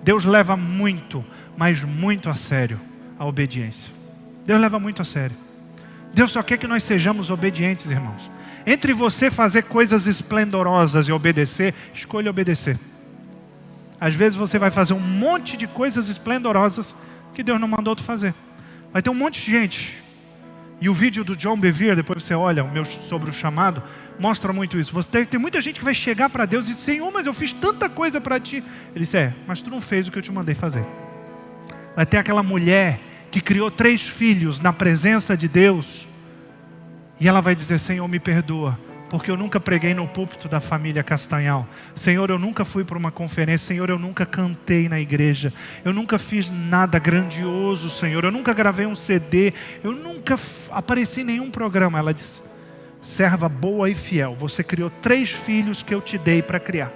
Speaker 1: Deus leva muito, mas muito a sério a obediência. Deus leva muito a sério. Deus só quer que nós sejamos obedientes, irmãos. Entre você fazer coisas esplendorosas e obedecer, escolha obedecer. Às vezes você vai fazer um monte de coisas esplendorosas que Deus não mandou tu fazer. Vai ter um monte de gente. E o vídeo do John Bevere, depois você olha sobre o chamado, mostra muito isso. Tem muita gente que vai chegar para Deus e dizer, Senhor, mas eu fiz tanta coisa para ti. Ele disse, mas tu não fez o que eu te mandei fazer. Vai ter aquela mulher que criou 3 filhos na presença de Deus, e ela vai dizer, Senhor, me perdoa, porque eu nunca preguei no púlpito da família Castanhal. Senhor, eu nunca fui para uma conferência. Senhor, eu nunca cantei na igreja. Eu nunca fiz nada grandioso, Senhor. Eu nunca gravei um CD. Eu nunca apareci em nenhum programa. Ela disse: serva boa e fiel, você criou 3 filhos que eu te dei para criar.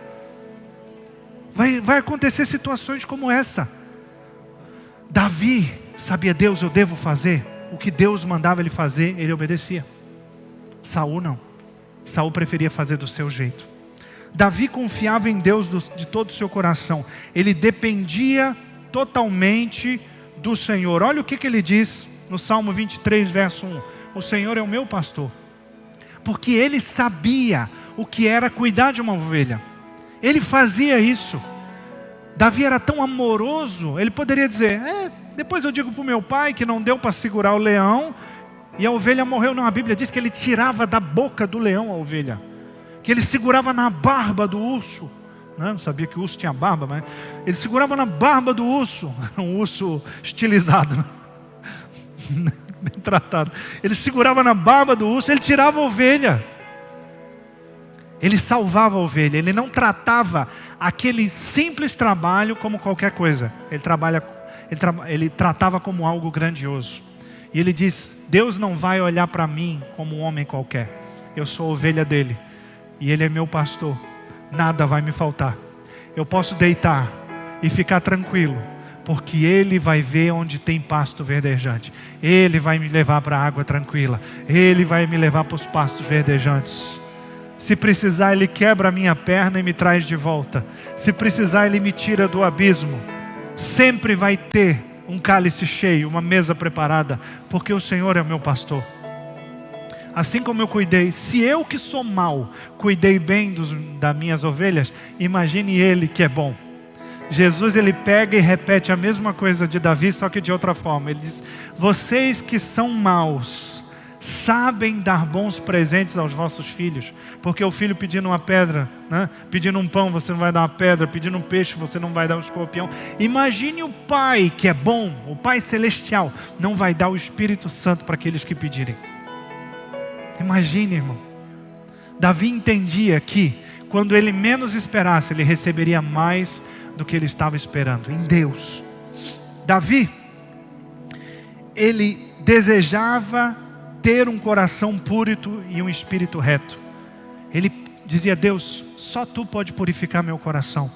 Speaker 1: Vai acontecer situações como essa. Davi sabia: Deus, eu devo fazer. O que Deus mandava ele fazer, ele obedecia. Saul não. Saul preferia fazer do seu jeito. Davi confiava em Deus de todo o seu coração. Ele dependia totalmente do Senhor. Olha o que ele diz no Salmo 23, verso 1. O Senhor é o meu pastor. Porque ele sabia o que era cuidar de uma ovelha. Ele fazia isso. Davi era tão amoroso, ele poderia dizer: depois eu digo para o meu pai que não deu para segurar o leão e a ovelha morreu. Não, a Bíblia diz que ele tirava da boca do leão a ovelha, que ele segurava na barba do urso. Não sabia que o urso tinha barba, mas ele segurava na barba do urso. Um urso estilizado, bem tratado. Ele segurava na barba do urso, ele tirava a ovelha. Ele salvava a ovelha. Ele não tratava aquele simples trabalho como qualquer coisa. Ele tratava como algo grandioso. E ele diz: Deus não vai olhar para mim como um homem qualquer. Eu sou a ovelha dele e ele é meu pastor. Nada vai me faltar. Eu posso deitar e ficar tranquilo, porque ele vai ver onde tem pasto verdejante. Ele vai me levar para a água tranquila. Ele vai me levar para os pastos verdejantes. Se precisar, ele quebra a minha perna e me traz de volta. Se precisar, ele me tira do abismo. Sempre vai ter um cálice cheio, uma mesa preparada, porque o Senhor é o meu pastor. Assim como eu cuidei, se eu que sou mau, cuidei bem das minhas ovelhas, imagine ele que é bom. Jesus, ele pega e repete a mesma coisa de Davi, só que de outra forma. Ele diz: vocês que são maus, sabem dar bons presentes aos vossos filhos, porque o filho pedindo uma pedra, pedindo um pão, você não vai dar uma pedra, pedindo um peixe, você não vai dar um escorpião. Imagine o Pai que é bom, o Pai Celestial, não vai dar o Espírito Santo para aqueles que pedirem. Imagine, irmão. Davi entendia que quando ele menos esperasse, ele receberia mais do que ele estava esperando, em Deus. Davi, ele desejava ter um coração puro e um espírito reto. Ele dizia: Deus, só tu pode purificar meu coração.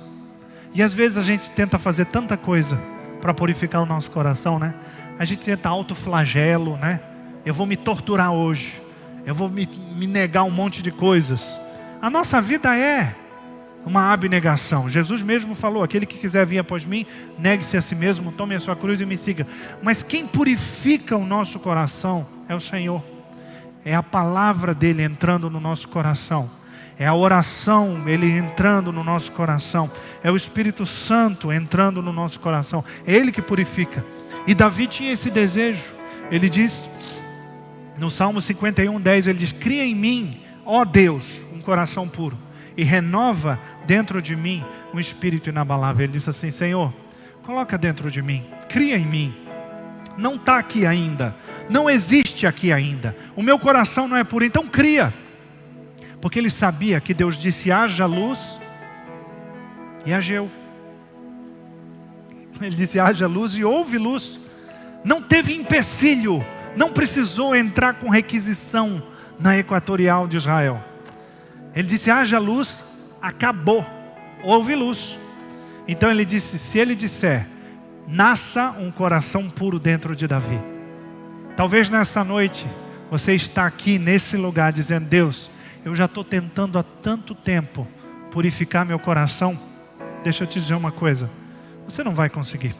Speaker 1: E às vezes a gente tenta fazer tanta coisa para purificar o nosso coração, né? A gente tenta autoflagelo, né? Eu vou me torturar hoje, eu vou me negar um monte de coisas. A nossa vida é uma abnegação. Jesus mesmo falou: aquele que quiser vir após mim, negue-se a si mesmo, tome a sua cruz e me siga. Mas quem purifica o nosso coração é o Senhor. É a palavra dele entrando no nosso coração. É a oração, ele entrando no nosso coração. É o Espírito Santo entrando no nosso coração. É ele que purifica. E Davi tinha esse desejo. Ele diz, no Salmo 51:10, ele diz: cria em mim, ó Deus, um coração puro, e renova dentro de mim um espírito inabalável. Ele diz assim: Senhor, coloca dentro de mim, cria em mim. Não está aqui ainda, não existe aqui ainda, o meu coração não é puro, então cria. Porque ele sabia que Deus disse: haja luz, e hageu. Ele disse: haja luz e houve luz. Não teve empecilho, não precisou entrar com requisição na Equatorial de Israel. Ele disse: haja luz, acabou, houve luz. Então ele disse: se ele disser, nasça um coração puro dentro de Davi. Talvez nessa noite você está aqui nesse lugar dizendo: Deus, eu já estou tentando há tanto tempo purificar meu coração. Deixa eu te dizer uma coisa, você não vai conseguir.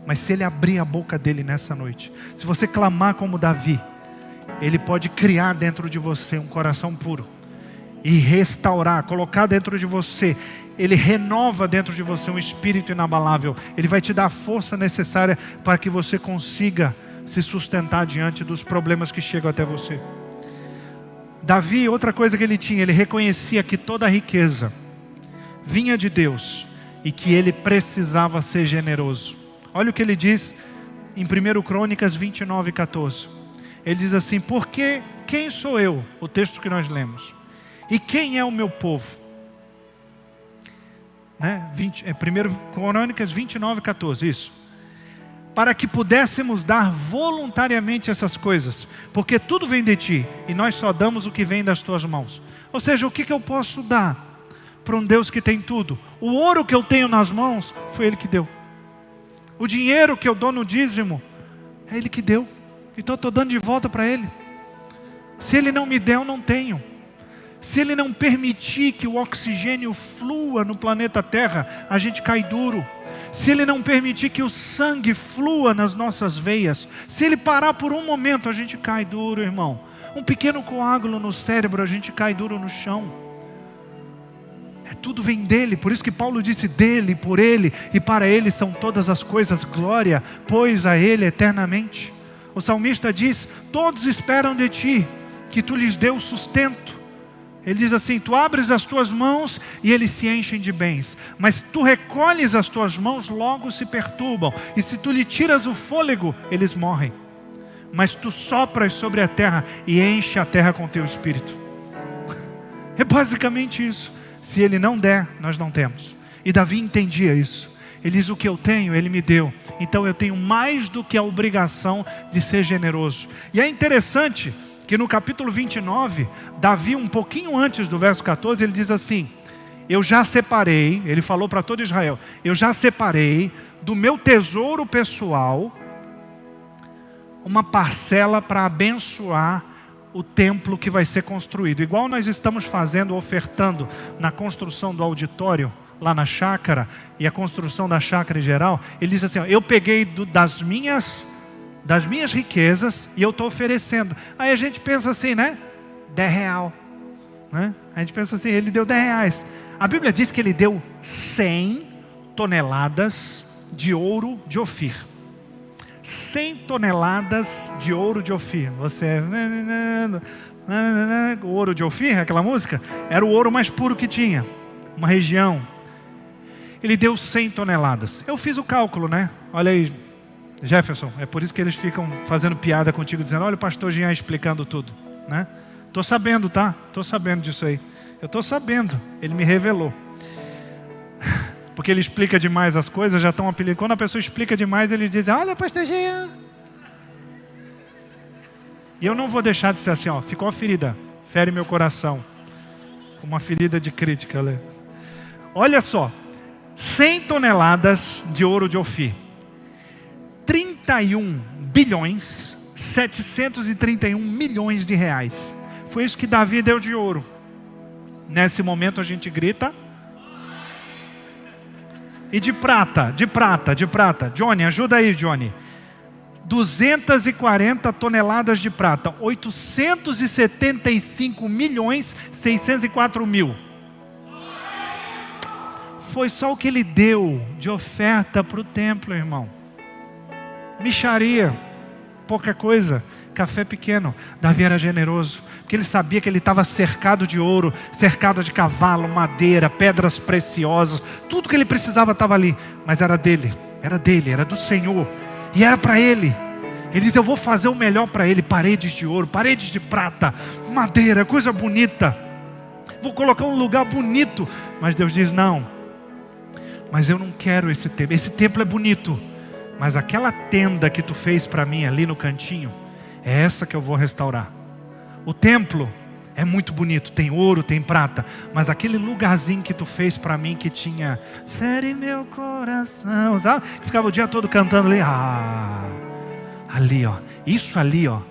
Speaker 1: Mas se ele abrir a boca dele nessa noite, se você clamar como Davi, ele pode criar dentro de você um coração puro e restaurar, colocar dentro de você. Ele renova dentro de você um espírito inabalável. Ele vai te dar a força necessária para que você consiga se sustentar diante dos problemas que chegam até você. Davi, outra coisa que ele tinha, ele reconhecia que toda a riqueza vinha de Deus e que ele precisava ser generoso. Olha o que ele diz em 1 Crônicas 29:14. Ele diz assim: porque quem sou eu? O texto que nós lemos. E quem é o meu povo? Né? 1 Crônicas 29:14, isso. Para que pudéssemos dar voluntariamente essas coisas, porque tudo vem de ti, e nós só damos o que vem das tuas mãos. Ou seja, o que eu posso dar para um Deus que tem tudo? O ouro que eu tenho nas mãos, foi Ele que deu. O dinheiro que eu dou no dízimo, é Ele que deu. Então eu estou dando de volta para Ele. Se Ele não me der, eu não tenho. Se Ele não permitir que o oxigênio flua no planeta Terra, a gente cai duro. Se Ele não permitir que o sangue flua nas nossas veias, se Ele parar por um momento, a gente cai duro, irmão. Um pequeno coágulo no cérebro, a gente cai duro no chão. Tudo vem dEle, por isso que Paulo disse: dEle, por Ele e para Ele são todas as coisas, glória, pois a Ele eternamente. O salmista diz: todos esperam de Ti, que Tu lhes dê o sustento. Ele diz assim: Tu abres as Tuas mãos e eles se enchem de bens, mas Tu recolhes as Tuas mãos, logo se perturbam, e se Tu lhe tiras o fôlego, eles morrem. Mas Tu sopras sobre a terra e enche a terra com Teu Espírito. É basicamente isso. Se Ele não der, nós não temos. E Davi entendia isso. Ele diz: o que eu tenho, Ele me deu. Então eu tenho mais do que a obrigação de ser generoso. E é interessante que no capítulo 29, Davi, um pouquinho antes do verso 14, ele diz assim: eu já separei, ele falou para todo Israel, eu já separei do meu tesouro pessoal uma parcela para abençoar o templo que vai ser construído. Igual nós estamos fazendo, ofertando na construção do auditório, lá na chácara, e a construção da chácara em geral. Ele diz assim: ó, eu peguei das minhas riquezas e eu estou oferecendo. Aí a gente pensa assim, né? R$10, né? A gente pensa assim, ele deu R$10. A Bíblia diz que ele deu 100 toneladas de ouro de Ofir. 100 toneladas de ouro de Ofir. Você o ouro de Ofir, aquela música, era o ouro mais puro que tinha, uma região. Ele deu 100 toneladas. Eu fiz o cálculo, né? Olha aí, Jefferson, é por isso que eles ficam fazendo piada contigo, dizendo: olha o pastor Jean explicando tudo, né? Estou sabendo, tá? Estou sabendo disso aí. Eu estou sabendo, ele me revelou. Porque ele explica demais as coisas, já estão apelidando. Quando a pessoa explica demais, eles dizem: olha pastor Jean. E eu não vou deixar de ser assim, ó, ficou a ferida, fere meu coração, uma ferida de crítica, né? Olha só, 100 toneladas de ouro de Ofir, 31 bilhões 731 milhões de reais. Foi isso que Davi deu de ouro. Nesse momento a gente grita. E de prata. Johnny, ajuda aí, Johnny. 240 toneladas de prata. 875 milhões 604 mil. Foi só o que ele deu de oferta para o templo, irmão. Mixaria, pouca coisa. Café pequeno. Davi era generoso, porque ele sabia que ele estava cercado de ouro, cercado de cavalo, madeira, pedras preciosas. Tudo que ele precisava estava ali, mas era dele, era do Senhor, e era para ele. Ele diz: eu vou fazer o melhor para ele, paredes de ouro, paredes de prata, madeira, coisa bonita, vou colocar um lugar bonito. Mas Deus diz: não, mas eu não quero esse templo é bonito, mas aquela tenda que tu fez para mim ali no cantinho, é essa que eu vou restaurar. O templo é muito bonito, tem ouro, tem prata, mas aquele lugarzinho que tu fez para mim, que tinha fere meu coração, sabe? Que ficava o dia todo cantando ali. Ali ó, isso ali ó,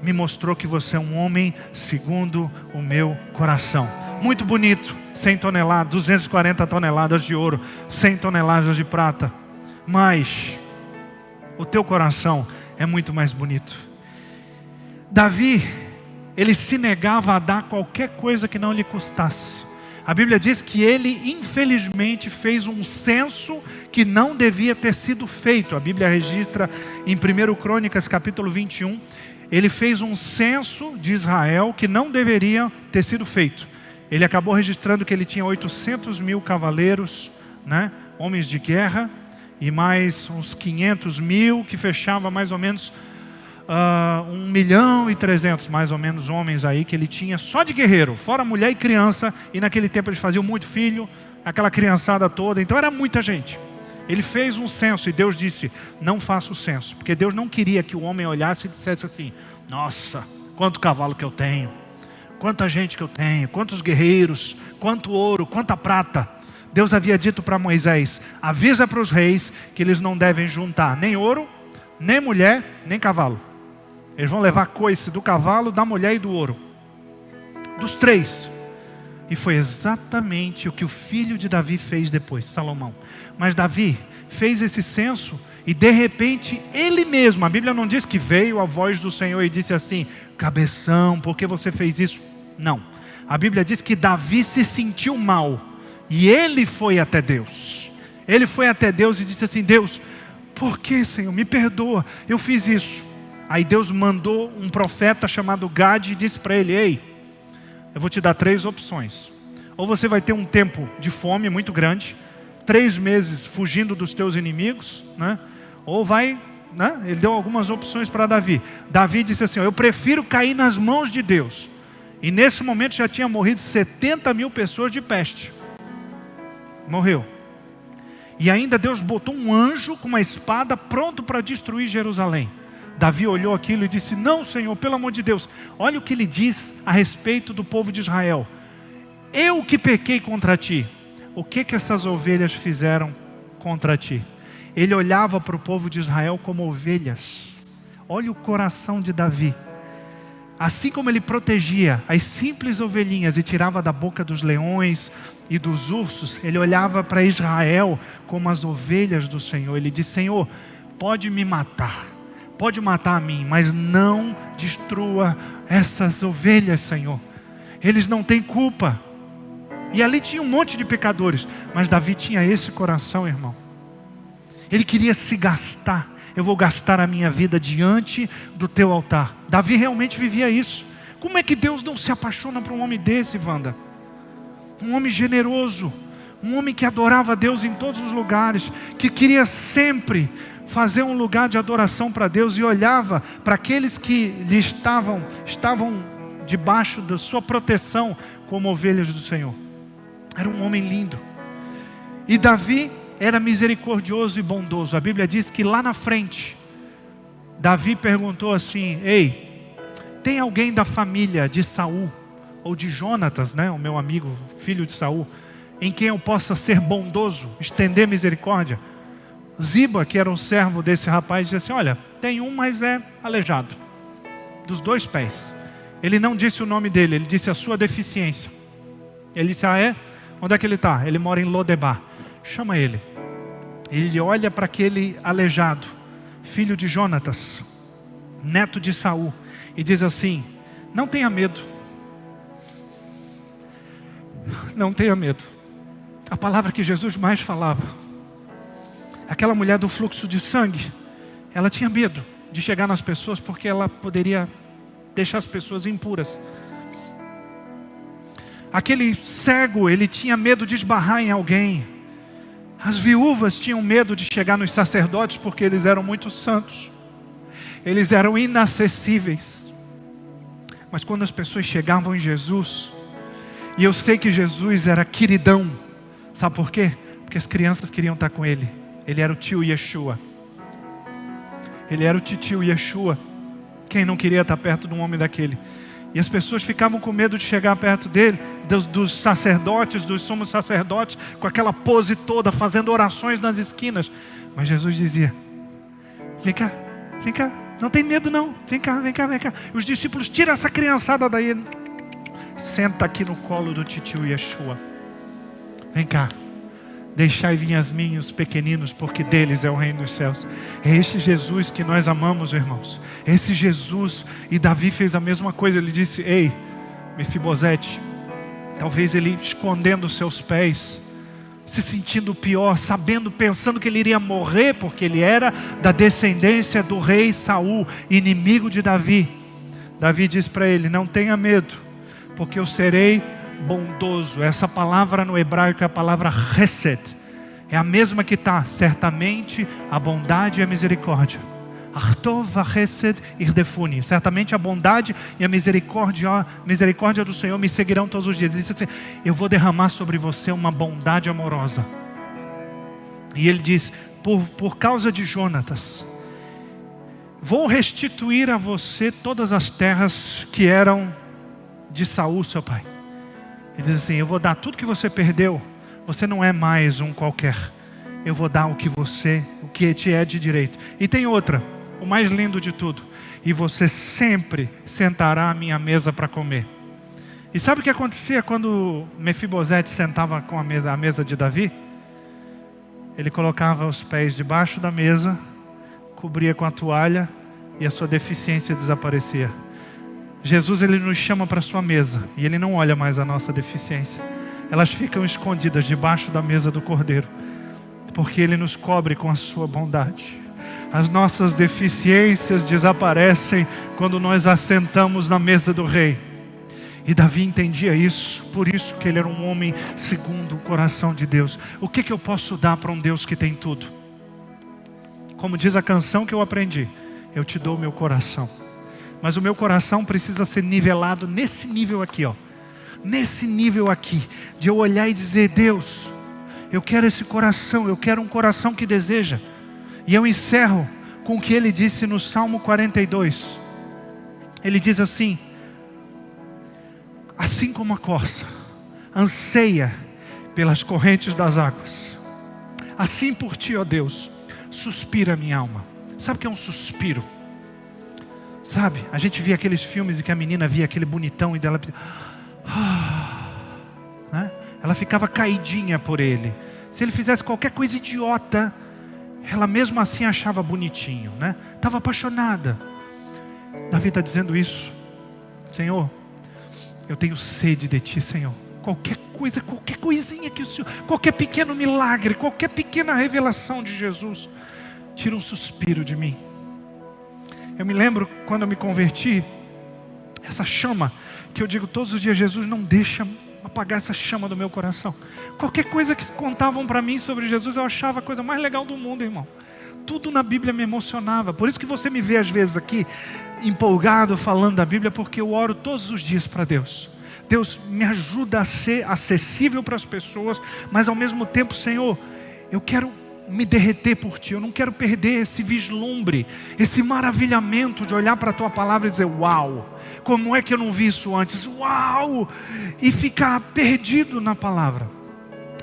Speaker 1: me mostrou que você é um homem segundo o meu coração. Muito bonito, 100 toneladas, 240 toneladas de ouro, 100 toneladas de prata, mas o teu coração é muito mais bonito. Davi, ele se negava a dar qualquer coisa que não lhe custasse. A Bíblia diz que ele, infelizmente, fez um censo que não devia ter sido feito. A Bíblia registra em 1 Crônicas, capítulo 21, ele fez um censo de Israel que não deveria ter sido feito. Ele acabou registrando que ele tinha 800 mil cavaleiros, né, homens de guerra, e mais uns 500 mil, que fechava mais ou menos 1.300.000 mais ou menos homens aí que ele tinha só de guerreiro, fora mulher e criança, e naquele tempo eles faziam muito filho, aquela criançada toda, então era muita gente. Ele fez um censo e Deus disse, não faça o censo, porque Deus não queria que o homem olhasse e dissesse assim, nossa, quanto cavalo que eu tenho, quanta gente que eu tenho, quantos guerreiros, quanto ouro, quanta prata. Deus havia dito para Moisés, avisa para os reis que eles não devem juntar nem ouro, nem mulher, nem cavalo. Eles vão levar coice do cavalo, da mulher e do ouro. Dos três. E foi exatamente o que o filho de Davi fez depois, Salomão. Mas Davi fez esse censo e de repente ele mesmo, a Bíblia não diz que veio a voz do Senhor e disse assim, cabeção, por que você fez isso? Não. A Bíblia diz que Davi se sentiu mal e ele foi até Deus. Ele foi até Deus e disse assim, Deus, por que, Senhor? Me perdoa, eu fiz isso. Aí Deus mandou um profeta chamado Gade e disse para ele, ei, eu vou te dar 3 opções. Ou você vai ter um tempo de fome muito grande, 3 meses fugindo dos teus inimigos, né? Ou vai, né? Ele deu algumas opções para Davi. Davi disse assim, eu prefiro cair nas mãos de Deus. E nesse momento já tinha morrido 70.000 pessoas de peste. Morreu. E ainda Deus botou um anjo com uma espada pronto para destruir Jerusalém. Davi olhou aquilo e disse, não, Senhor, pelo amor de Deus. Olha o que ele diz a respeito do povo de Israel. Eu que pequei contra ti. O que essas ovelhas fizeram contra ti? Ele olhava para o povo de Israel como ovelhas. Olha o coração de Davi. Assim como ele protegia as simples ovelhinhas e tirava da boca dos leões e dos ursos, ele olhava para Israel como as ovelhas do Senhor. Ele disse, Senhor, pode me matar, pode matar a mim, mas não destrua essas ovelhas, Senhor. Eles não têm culpa. E ali tinha um monte de pecadores, mas Davi tinha esse coração, irmão. Ele queria se gastar. Eu vou gastar a minha vida diante do teu altar. Davi realmente vivia isso. Como é que Deus não se apaixona por um homem desse, Wanda? Um homem generoso, um homem que adorava a Deus em todos os lugares, que queria sempre fazer um lugar de adoração para Deus e olhava para aqueles que lhe estavam debaixo da sua proteção como ovelhas do Senhor. Era um homem lindo. E Davi era misericordioso e bondoso. A Bíblia diz que lá na frente, Davi perguntou assim, ei, tem alguém da família de Saul, ou de Jonatas, né, o meu amigo, filho de Saul, em quem eu possa ser bondoso, estender misericórdia? Ziba, que era um servo desse rapaz, disse assim, olha, tem um, mas é aleijado, dos 2 pés. Ele não disse o nome dele, ele disse a sua deficiência. Ele disse, ah é? Onde é que ele está? Ele mora em Lodebar. Chama ele. Ele olha para aquele aleijado, filho de Jonatas, neto de Saul, e diz assim, não tenha medo. Não tenha medo. A palavra que Jesus mais falava. Aquela mulher do fluxo de sangue, ela tinha medo de chegar nas pessoas porque ela poderia deixar as pessoas impuras. Aquele cego, ele tinha medo de esbarrar em alguém. As viúvas tinham medo de chegar nos sacerdotes porque eles eram muito santos. Eles eram inacessíveis. Mas quando as pessoas chegavam em Jesus, e eu sei que Jesus era queridão, sabe por quê? Porque as crianças queriam estar com ele. Ele era o tio Yeshua. Ele era o titio Yeshua. Quem não queria estar perto de um homem daquele? E as pessoas ficavam com medo de chegar perto dele, dos sacerdotes, dos sumos sacerdotes, com aquela pose toda, fazendo orações nas esquinas. Mas Jesus dizia, vem cá, não tem medo não, vem cá. E os discípulos, tira essa criançada daí, senta aqui no colo do titio Yeshua. Vem cá, deixai vir as mim os pequeninos, porque deles é o reino dos céus. É esse Jesus que nós amamos, irmãos. Esse Jesus. E Davi fez a mesma coisa. Ele disse, ei, Mefibosete. Talvez ele escondendo os seus pés, se sentindo pior, pensando que ele iria morrer, porque ele era da descendência do rei Saul, inimigo de Davi. Davi diz para ele, não tenha medo, porque eu serei bondoso. Essa palavra no hebraico é a palavra chesed. É a mesma que está, certamente a bondade e a misericórdia Achtov vachesed irdefuni. Certamente a bondade e a misericórdia do Senhor me seguirão todos os dias. Ele disse assim: eu vou derramar sobre você uma bondade amorosa. E ele diz: por causa de Jonatas, vou restituir a você todas as terras que eram de Saul, seu pai. Ele diz assim: eu vou dar tudo que você perdeu. Você não é mais um qualquer. Eu vou dar o que te é de direito. E tem outra, o mais lindo de tudo: e você sempre sentará à minha mesa para comer. E sabe o que acontecia quando Mefibosete sentava com a mesa de Davi? Ele colocava os pés debaixo da mesa, cobria com a toalha e a sua deficiência desaparecia. Jesus, ele nos chama para a sua mesa e ele não olha mais a nossa deficiência. Elas ficam escondidas debaixo da mesa do Cordeiro, porque ele nos cobre com a sua bondade. As nossas deficiências desaparecem quando nós assentamos na mesa do Rei. E Davi entendia isso, por isso que ele era um homem segundo o coração de Deus. O que eu posso dar para um Deus que tem tudo? Como diz a canção que eu aprendi: eu te dou o meu coração. Mas o meu coração precisa ser nivelado nesse nível aqui, ó. Nesse nível aqui, de eu olhar e dizer: Deus, eu quero esse coração, eu quero um coração que deseja. E eu encerro com o que ele disse no Salmo 42. Ele diz assim: assim como a corça anseia pelas correntes das águas, assim por ti, ó Deus, suspira a minha alma. Sabe o que é um suspiro? Sabe, a gente via aqueles filmes em que a menina via aquele bonitão e dela, né? Ela ficava caidinha por ele. Se ele fizesse qualquer coisa idiota, ela mesmo assim achava bonitinho, né? Estava apaixonada. Davi está dizendo isso: Senhor, eu tenho sede de ti, Senhor. Qualquer coisa, qualquer coisinha que o Senhor, qualquer pequeno milagre, qualquer pequena revelação de Jesus, tira um suspiro de mim. Eu me lembro quando eu me converti, essa chama que eu digo todos os dias: Jesus, não deixa apagar essa chama do meu coração. Qualquer coisa que contavam para mim sobre Jesus, eu achava a coisa mais legal do mundo, irmão. Tudo na Bíblia me emocionava. Por isso que você me vê às vezes aqui empolgado falando da Bíblia, porque eu oro todos os dias para Deus. Deus, me ajuda a ser acessível para as pessoas, mas ao mesmo tempo, Senhor, eu quero me derreter por ti. Eu não quero perder esse vislumbre, esse maravilhamento de olhar para a tua palavra e dizer: uau, como é que eu não vi isso antes? Uau! E ficar perdido na palavra.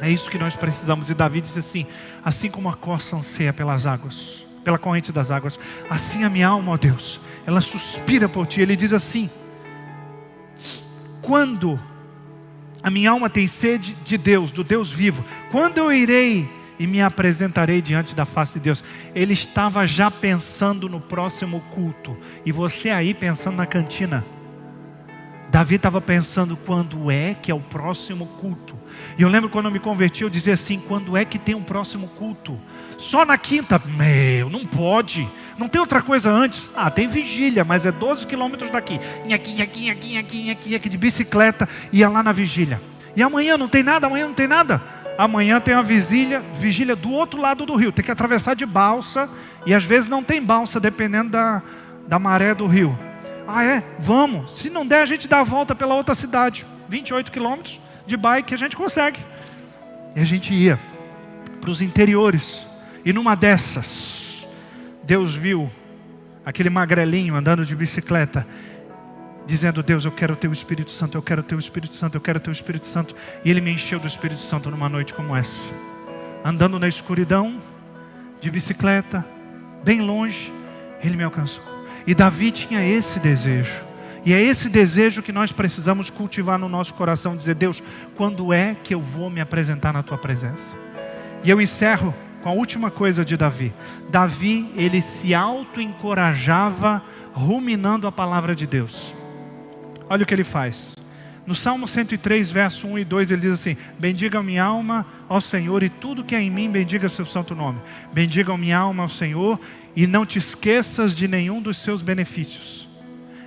Speaker 1: É isso que nós precisamos. E Davi disse assim: assim como a corça anseia pelas águas, pela corrente das águas, assim a minha alma, ó Deus, ela suspira por ti. Ele diz assim: quando a minha alma tem sede de Deus, do Deus vivo, quando eu irei e me apresentarei diante da face de Deus. Ele estava já pensando no próximo culto. E você aí pensando na cantina. Davi estava pensando: quando é que é o próximo culto? E eu lembro quando eu me converti, eu dizia assim: quando é que tem o próximo culto? Só na quinta? Meu, não pode. Não tem outra coisa antes? Ah, tem vigília, mas é 12 quilômetros daqui. Aqui de bicicleta, ia lá na vigília. E amanhã não tem nada, amanhã não tem nada. Amanhã tem uma vigília do outro lado do rio. Tem que atravessar de balsa. E às vezes não tem balsa, dependendo da maré do rio. Ah, é? Vamos. Se não der, a gente dá a volta pela outra cidade. 28 quilômetros de bike a gente consegue. E a gente ia para os interiores. E numa dessas, Deus viu aquele magrelinho andando de bicicleta, dizendo: Deus, eu quero o teu Espírito Santo, eu quero o teu Espírito Santo, eu quero o teu Espírito Santo. E ele me encheu do Espírito Santo numa noite como essa, andando na escuridão, de bicicleta, bem longe, ele me alcançou. E Davi tinha esse desejo. E é esse desejo que nós precisamos cultivar no nosso coração, dizer: Deus, quando é que eu vou me apresentar na tua presença? E eu encerro com a última coisa de Davi. Davi, ele se auto-encorajava ruminando a palavra de Deus. Olha o que ele faz. No Salmo 103, verso 1 e 2, ele diz assim: bendiga a minha alma ao Senhor, e tudo que é em mim, bendiga seu santo nome. Bendiga a minha alma ao Senhor, e não te esqueças de nenhum dos seus benefícios.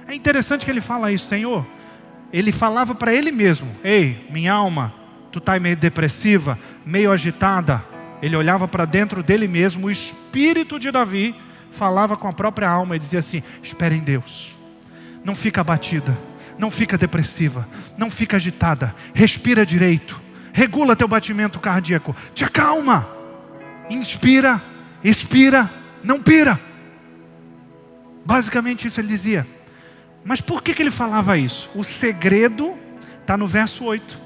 Speaker 1: É interessante que ele fala isso, Senhor. Ele falava para ele mesmo: ei, minha alma, tu está meio depressiva, meio agitada. Ele olhava para dentro dele mesmo. O espírito de Davi falava com a própria alma e dizia assim: espere em Deus, não fica abatida, não fica depressiva, não fica agitada, respira direito, regula teu batimento cardíaco, te acalma, inspira, expira, não pira. Basicamente isso ele dizia. Mas por que ele falava isso? O segredo está no verso 8.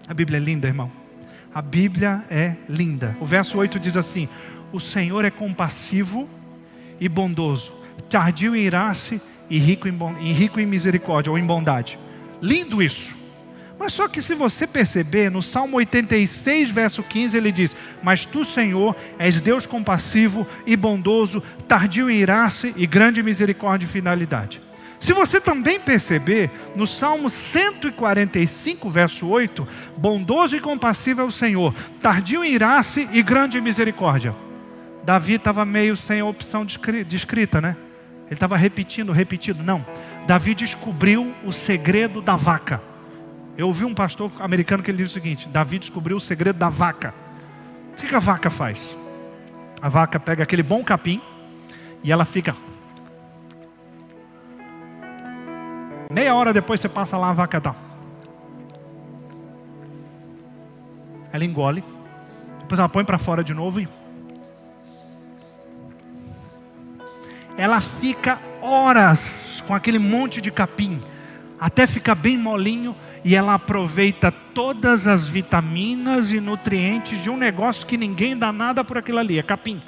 Speaker 1: A Bíblia é linda, irmão. A Bíblia é linda. O verso 8 diz assim: o Senhor é compassivo e bondoso, tardio em irar-se e rico em misericórdia, ou em bondade. Lindo isso. Mas só que se você perceber, no Salmo 86, verso 15, ele diz: mas tu, Senhor, és Deus compassivo e bondoso, tardio em irar-se e grande misericórdia e fidelidade. Se você também perceber, no Salmo 145, verso 8, bondoso e compassivo é o Senhor, tardio em irar-se e grande misericórdia. Davi estava meio sem a opção de escrita, né? Ele estava repetindo. Não, Davi descobriu o segredo da vaca. Eu ouvi um pastor americano que ele diz o seguinte: Davi descobriu o segredo da vaca. O que a vaca faz? A vaca pega aquele bom capim e ela fica... meia hora depois você passa lá, a vaca dá. Ela engole, depois ela põe para fora de novo e... ela fica horas com aquele monte de capim, até ficar bem molinho, e ela aproveita todas as vitaminas e nutrientes de um negócio que ninguém dá nada por aquilo ali, é capim.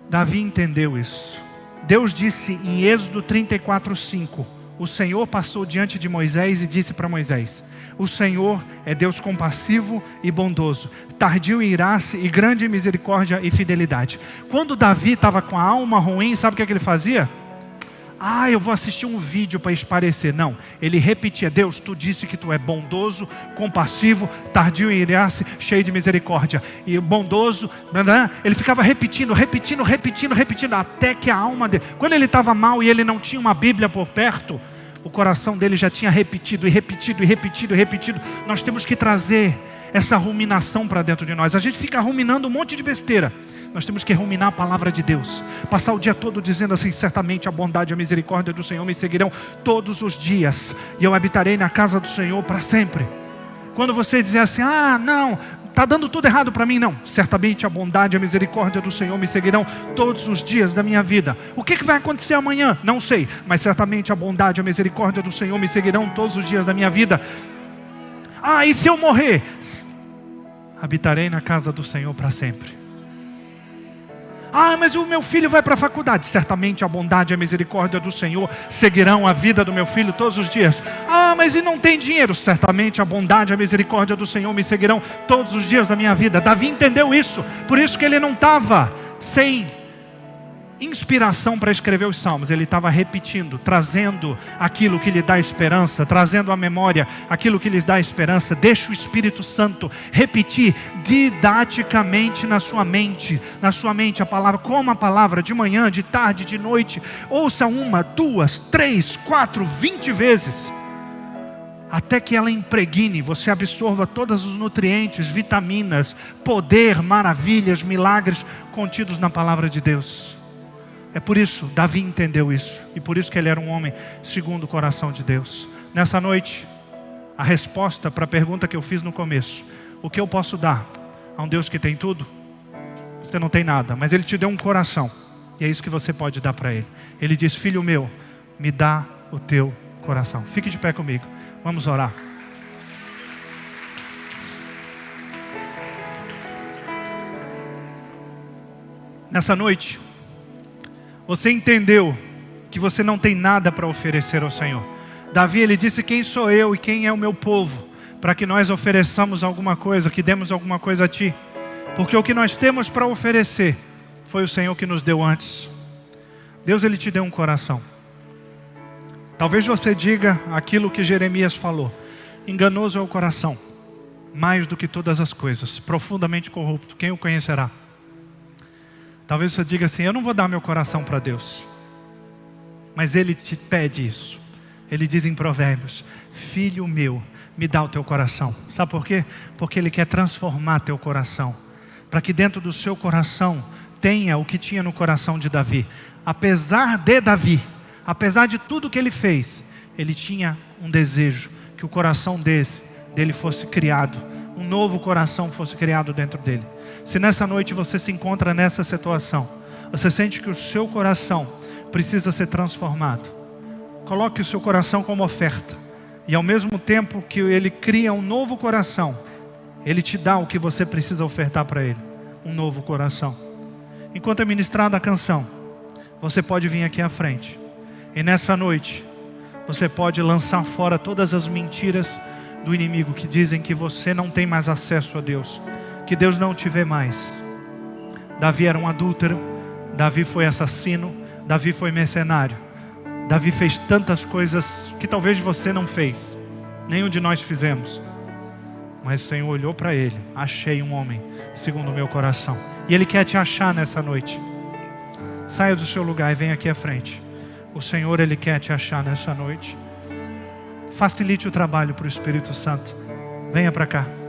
Speaker 1: Davi entendeu isso. Deus disse em Êxodo 34:5, o Senhor passou diante de Moisés e disse para Moisés: o Senhor é Deus compassivo e bondoso, tardio em irar-se e grande em misericórdia e fidelidade. Quando Davi estava com a alma ruim, sabe o que ele fazia? Eu vou assistir um vídeo para esparecer. Não, ele repetia: Deus, tu disse que tu é bondoso, compassivo, tardio em irar-se, cheio de misericórdia. E bondoso, ele ficava repetindo, até que a alma dele... Quando ele estava mal e ele não tinha uma Bíblia por perto, o coração dele já tinha repetido. Nós temos que trazer essa ruminação para dentro de nós. A gente fica ruminando um monte de besteira. Nós temos que ruminar a palavra de Deus. Passar o dia todo dizendo assim: certamente a bondade e a misericórdia do Senhor me seguirão todos os dias, e eu habitarei na casa do Senhor para sempre. Quando você dizer assim: não, está dando tudo errado para mim. Não, certamente a bondade e a misericórdia do Senhor me seguirão todos os dias da minha vida. O que vai acontecer amanhã? Não sei, mas certamente a bondade e a misericórdia do Senhor me seguirão todos os dias da minha vida. E se eu morrer? Habitarei na casa do Senhor para sempre. Mas o meu filho vai para a faculdade. Certamente a bondade e a misericórdia do Senhor seguirão a vida do meu filho todos os dias. Mas e não tem dinheiro? Certamente a bondade e a misericórdia do Senhor me seguirão todos os dias da minha vida. Davi entendeu isso. Por isso que ele não estava sem inspiração para escrever os salmos. Ele estava repetindo, trazendo aquilo que lhe dá esperança, trazendo à memória aquilo que lhes dá esperança. Deixa o Espírito Santo repetir didaticamente na sua mente a palavra, como a palavra, de manhã, de tarde, de noite. Ouça 1, 2, 3, 4, 20 vezes, até que ela impregne, você absorva todos os nutrientes, vitaminas, poder, maravilhas, milagres contidos na palavra de Deus. É por isso, Davi entendeu isso. E por isso que ele era um homem segundo o coração de Deus. Nessa noite, a resposta para a pergunta que eu fiz no começo: o que eu posso dar a um Deus que tem tudo? Você não tem nada, mas Ele te deu um coração. E é isso que você pode dar para Ele. Ele diz: filho meu, me dá o teu coração. Fique de pé comigo, vamos orar. Nessa noite, você entendeu que você não tem nada para oferecer ao Senhor. Davi, ele disse: quem sou eu e quem é o meu povo, para que nós ofereçamos alguma coisa, que demos alguma coisa a Ti? Porque o que nós temos para oferecer foi o Senhor que nos deu antes. Deus, Ele te deu um coração. Talvez você diga aquilo que Jeremias falou: enganoso é o coração, mais do que todas as coisas, profundamente corrupto, quem o conhecerá? Talvez você diga assim: eu não vou dar meu coração para Deus. Mas Ele te pede isso. Ele diz em Provérbios: filho meu, me dá o teu coração. Sabe por quê? Porque Ele quer transformar teu coração, para que dentro do seu coração tenha o que tinha no coração de Davi. Apesar de Davi, apesar de tudo que ele fez, ele tinha um desejo que o coração dele fosse criado, um novo coração fosse criado dentro dele. Se nessa noite você se encontra nessa situação, você sente que o seu coração precisa ser transformado, coloque o seu coração como oferta, e ao mesmo tempo que ele cria um novo coração, ele te dá o que você precisa ofertar para ele, um novo coração. Enquanto é ministrada a canção, você pode vir aqui à frente, e nessa noite você pode lançar fora todas as mentiras do inimigo que dizem que você não tem mais acesso a Deus, que Deus não te vê mais. Davi era um adúltero, Davi foi assassino, Davi foi mercenário, Davi fez tantas coisas que talvez você não fez, nenhum de nós fizemos, mas o Senhor olhou para ele: achei um homem segundo o meu coração. E Ele quer te achar nessa noite. Saia do seu lugar e venha aqui à frente. O Senhor, Ele quer te achar nessa noite. Facilite o trabalho para o Espírito Santo. Venha para cá.